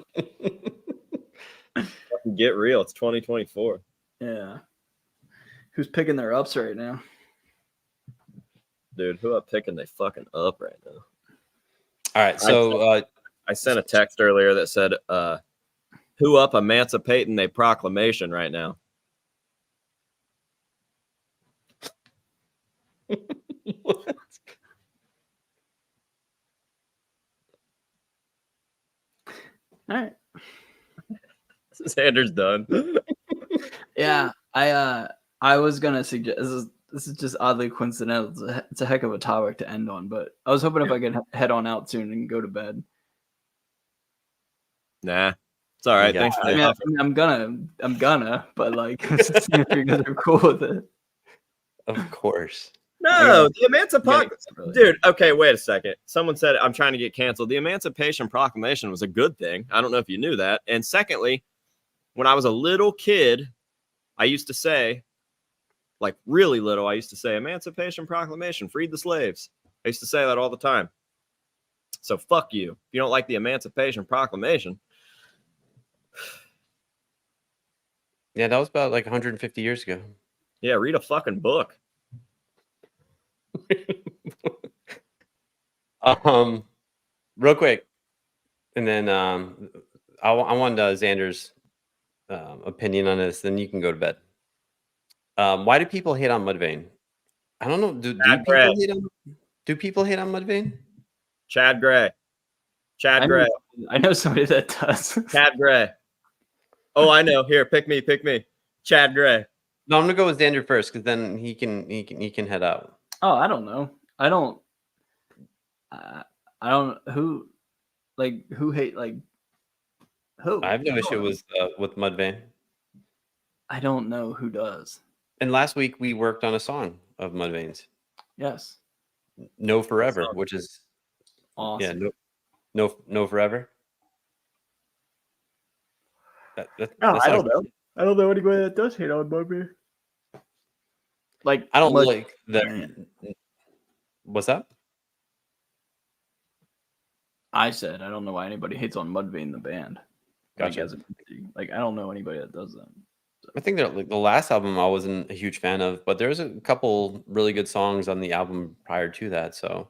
Fucking get real. It's 2024. Yeah. Who's picking their ups right now? Dude, who up picking they fucking up right now? All right. So I sent a text earlier that said, who up emancipating they proclamation right now? What? All right. Sanders done. Yeah, I was gonna suggest this is just oddly coincidental. It's a heck of a topic to end on, but I was hoping if I could head on out soon and go to bed. Nah, it's all right. Thanks for the offer. I'm gonna, but like, if you guys are cool with it. Of course. No, the Emancipation, dude. Okay, wait a second. Someone said I'm trying to get canceled. The Emancipation Proclamation was a good thing. I don't know if you knew that. And secondly, when I was a little kid, I used to say, like really little, I used to say Emancipation Proclamation, freed the slaves. I used to say that all the time. So fuck you. If you don't like the Emancipation Proclamation. Yeah, that was about like 150 years ago. Yeah, read a fucking book. Real quick, and then I want Xander's opinion on this. Then you can go to bed. Why do people hate on Mudvayne? I don't know. Do people hate on Mudvayne? Chad Gray. I know somebody that does. Chad Gray. Oh, I know. Here, pick me. Chad Gray. No, I'm gonna go with Xander first because then he can head out. Oh, I don't know. I don't who hate like who. I have no issue with Mudvayne. I don't know who does. And last week we worked on a song of Mudvayne's. Yes. No Forever, which is awesome. Yeah, no Forever. I don't know. I don't know anybody that does hate on Mudvayne. Like, I don't Mud- like that. Man. What's that? I said I don't know why anybody hates on Mudvayne the band. Gotcha. Like I don't know anybody that does that. I think that like the last album I wasn't a huge fan of, but there's a couple really good songs on the album prior to that. So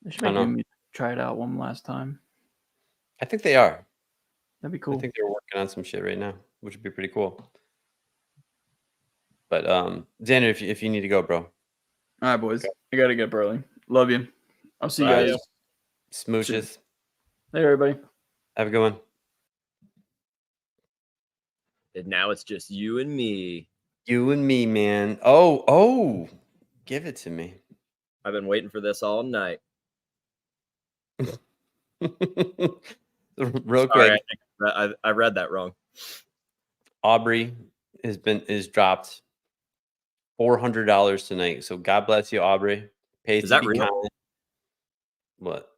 They should I don't know. maybe try it out one last time. I think they are. That'd be cool. I think they're working on some shit right now, which would be pretty cool. But Xander, if you need to go, bro. All right, boys. I gotta get up early. Love you. I'll see you Bye. guys. Smooches. Hey, everybody. Have a good one. And now it's just you and me. You and me, man. Oh, give it to me. I've been waiting for this all night. Real Sorry, quick, I read that wrong. Aubrey is dropped $400 tonight. So God bless you, Aubrey. Pays Is to that be real? kind. What?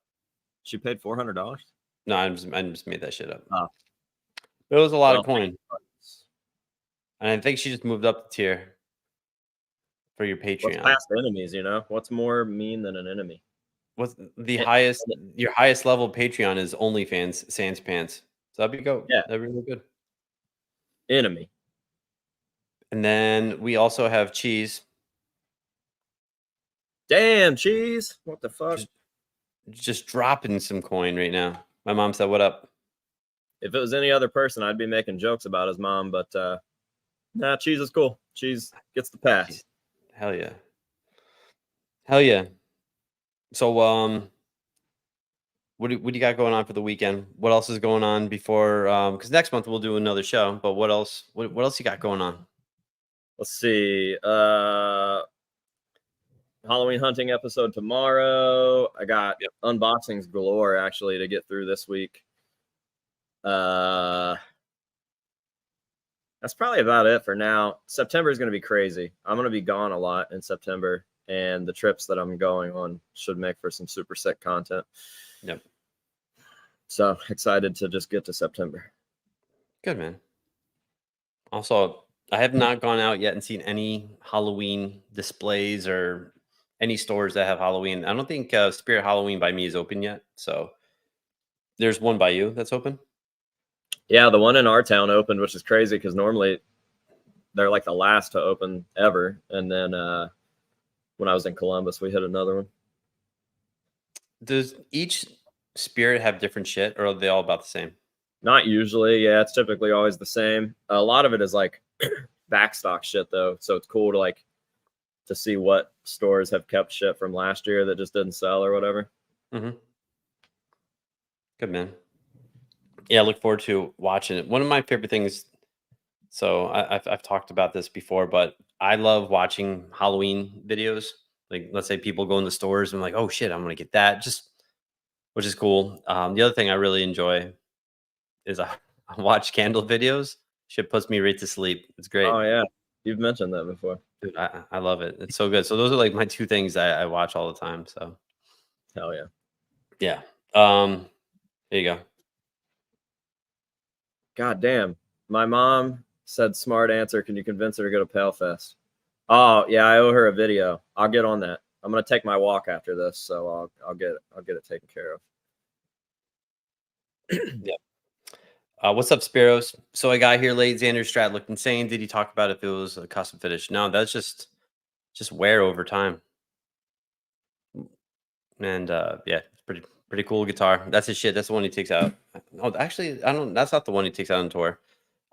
She paid $400. No, I just made that shit up. Oh. It was a lot of Well, coin. And I think she just moved up the tier for your What's Patreon. past enemies, you know? What's more mean than an enemy? What's the highest? Your highest level Patreon is OnlyFans Sans Pants. So that'd be Yeah. that'd be really good. Enemy. And then we also have Cheese. Damn, cheese. What the fuck? Just dropping some coin right now. My mom said, "What up?" If it was any other person, I'd be making jokes about his mom, but nah, cheese is cool. Cheese gets the pass. Hell yeah. Hell yeah. So what do you got going on for the weekend? What else is going on before because next month we'll do another show, but what else you got going on? Let's see. Halloween hunting episode tomorrow. I got unboxings galore actually to get through this week. That's probably about it for now. September is going to be crazy. I'm going to be gone a lot in September, and the trips that I'm going on should make for some super sick content. Yep. So excited to just get to September. Good, man. Also, I have not gone out yet and seen any Halloween displays or any stores that have Halloween. I don't think Spirit Halloween by me is open yet. So there's one by you that's open. Yeah, the one in our town opened, which is crazy because normally they're like the last to open ever. And then when I was in Columbus, we hit another one. Does each Spirit have different shit, or are they all about the same? Not usually. Yeah, it's typically always the same. A lot of it is like backstock shit though. So it's cool to see what stores have kept shit from last year that just didn't sell or whatever. Mm-hmm. Good, man. Yeah, I look forward to watching it. One of my favorite things. So I've talked about this before, but I love watching Halloween videos. Like, let's say people go in the stores and I'm like, oh shit, I'm gonna get that. Which is cool. The other thing I really enjoy is I watch candle videos. Shit puts me right to sleep. It's great. Oh yeah, you've mentioned that before. Dude, I love it. It's so good. So those are like my two things I watch all the time. So hell yeah. Yeah. There you go. God damn. My mom said smart answer. Can you convince her to go to Pale Fest? Oh yeah, I owe her a video. I'll get on that. I'm gonna take my walk after this, so I'll get it taken care of. Yeah. What's up, Spiros? So I got here late. Xander Strat looked insane. Did he talk about if it was a custom finish? No, that's just wear over time. And yeah, it's pretty cool guitar. That's his shit. That's the one he takes out. Oh, actually, I don't. That's not the one he takes out on tour.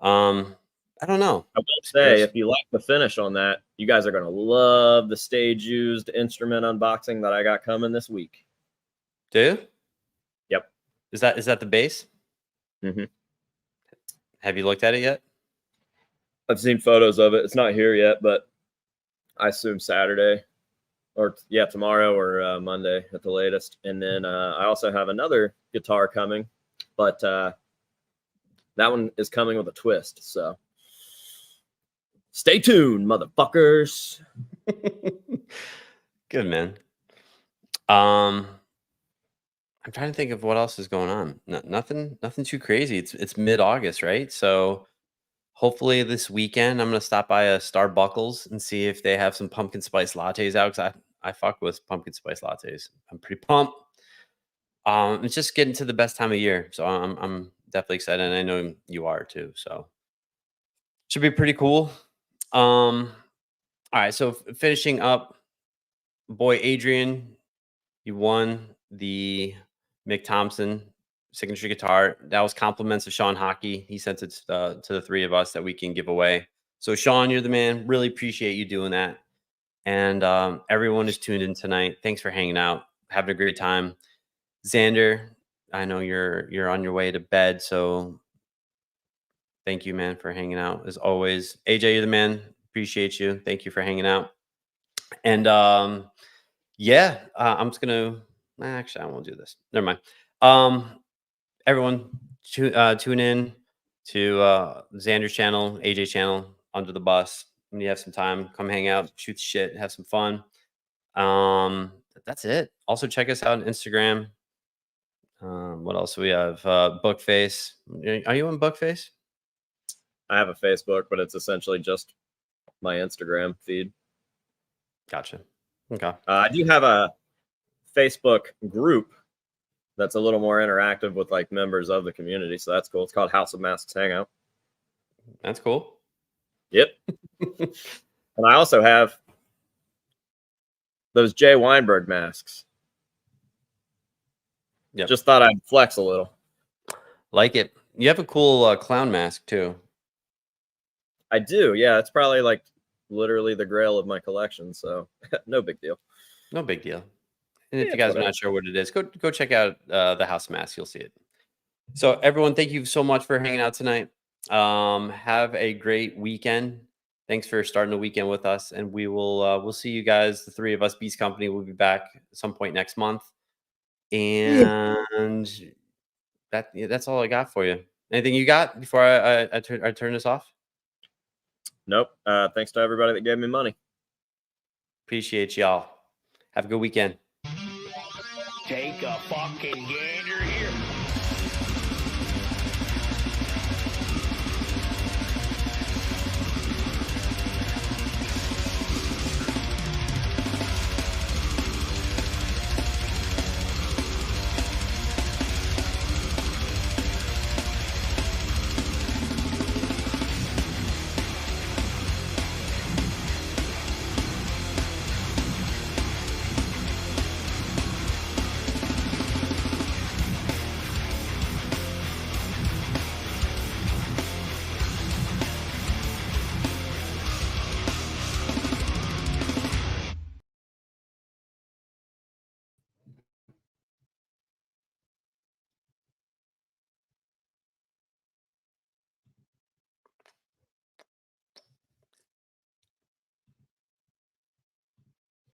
I don't know. I will say, if you like the finish on that, you guys are gonna love the stage used instrument unboxing that I got coming this week. Do you? Yep. Is that the bass? Mm-hmm. Have you looked at it yet? I've seen photos of it. It's not here yet, but I assume Saturday or tomorrow or Monday at the latest. And then I also have another guitar coming, but that one is coming with a twist. So stay tuned, motherfuckers. Good, man. I'm trying to think of what else is going on. Nothing too crazy. It's mid-August, right? So hopefully this weekend I'm gonna stop by a Starbuckles and see if they have some pumpkin spice lattes out. Cause I fuck with pumpkin spice lattes. I'm pretty pumped. It's just getting to the best time of year, so I'm definitely excited, and I know you are too. So should be pretty cool. All right, so finishing up, boy Adrian, you won the Mick Thomson signature guitar. That was compliments of Sean Hockey. He sent it to the three of us that we can give away. So Sean, you're the man. Really appreciate you doing that. And everyone is tuned in tonight. Thanks for hanging out, having a great time. Xander, I know you're on your way to bed, so thank you, man, for hanging out as always. AJ, you're the man. Appreciate you. Thank you for hanging out. And yeah, I'm just gonna actually I won't do this. Never mind. Everyone tune in to Xander's channel, AJ channel, Under the Bus. When you have some time, come hang out, shoot shit, have some fun. That's it. Also check us out on Instagram. What else do we have? Bookface. Are you on Bookface? I have a Facebook, but it's essentially just my Instagram feed. Gotcha. Okay. I do have a Facebook group that's a little more interactive with like members of the community, so that's cool. It's called House of Masks Hangout. That's cool. Yep. And I also have those Jay Weinberg masks. Yep. Just thought I'd flex a little. Like it. You have a cool clown mask too. I do. Yeah, it's probably like literally the grail of my collection, so no big deal. No big deal. And if Yeah, you guys whatever. are not sure what it is, go check out the House Mask. You'll see it. So everyone, thank you so much for hanging out tonight. Have a great weekend. Thanks for starting the weekend with us, and we will we'll see you guys. The three of us, Beast Company, will be back at some point next month. And that's all I got for you. Anything you got before I turn this off? Nope. Thanks to everybody that gave me money. Appreciate y'all. Have a good weekend. Take a fucking gander here.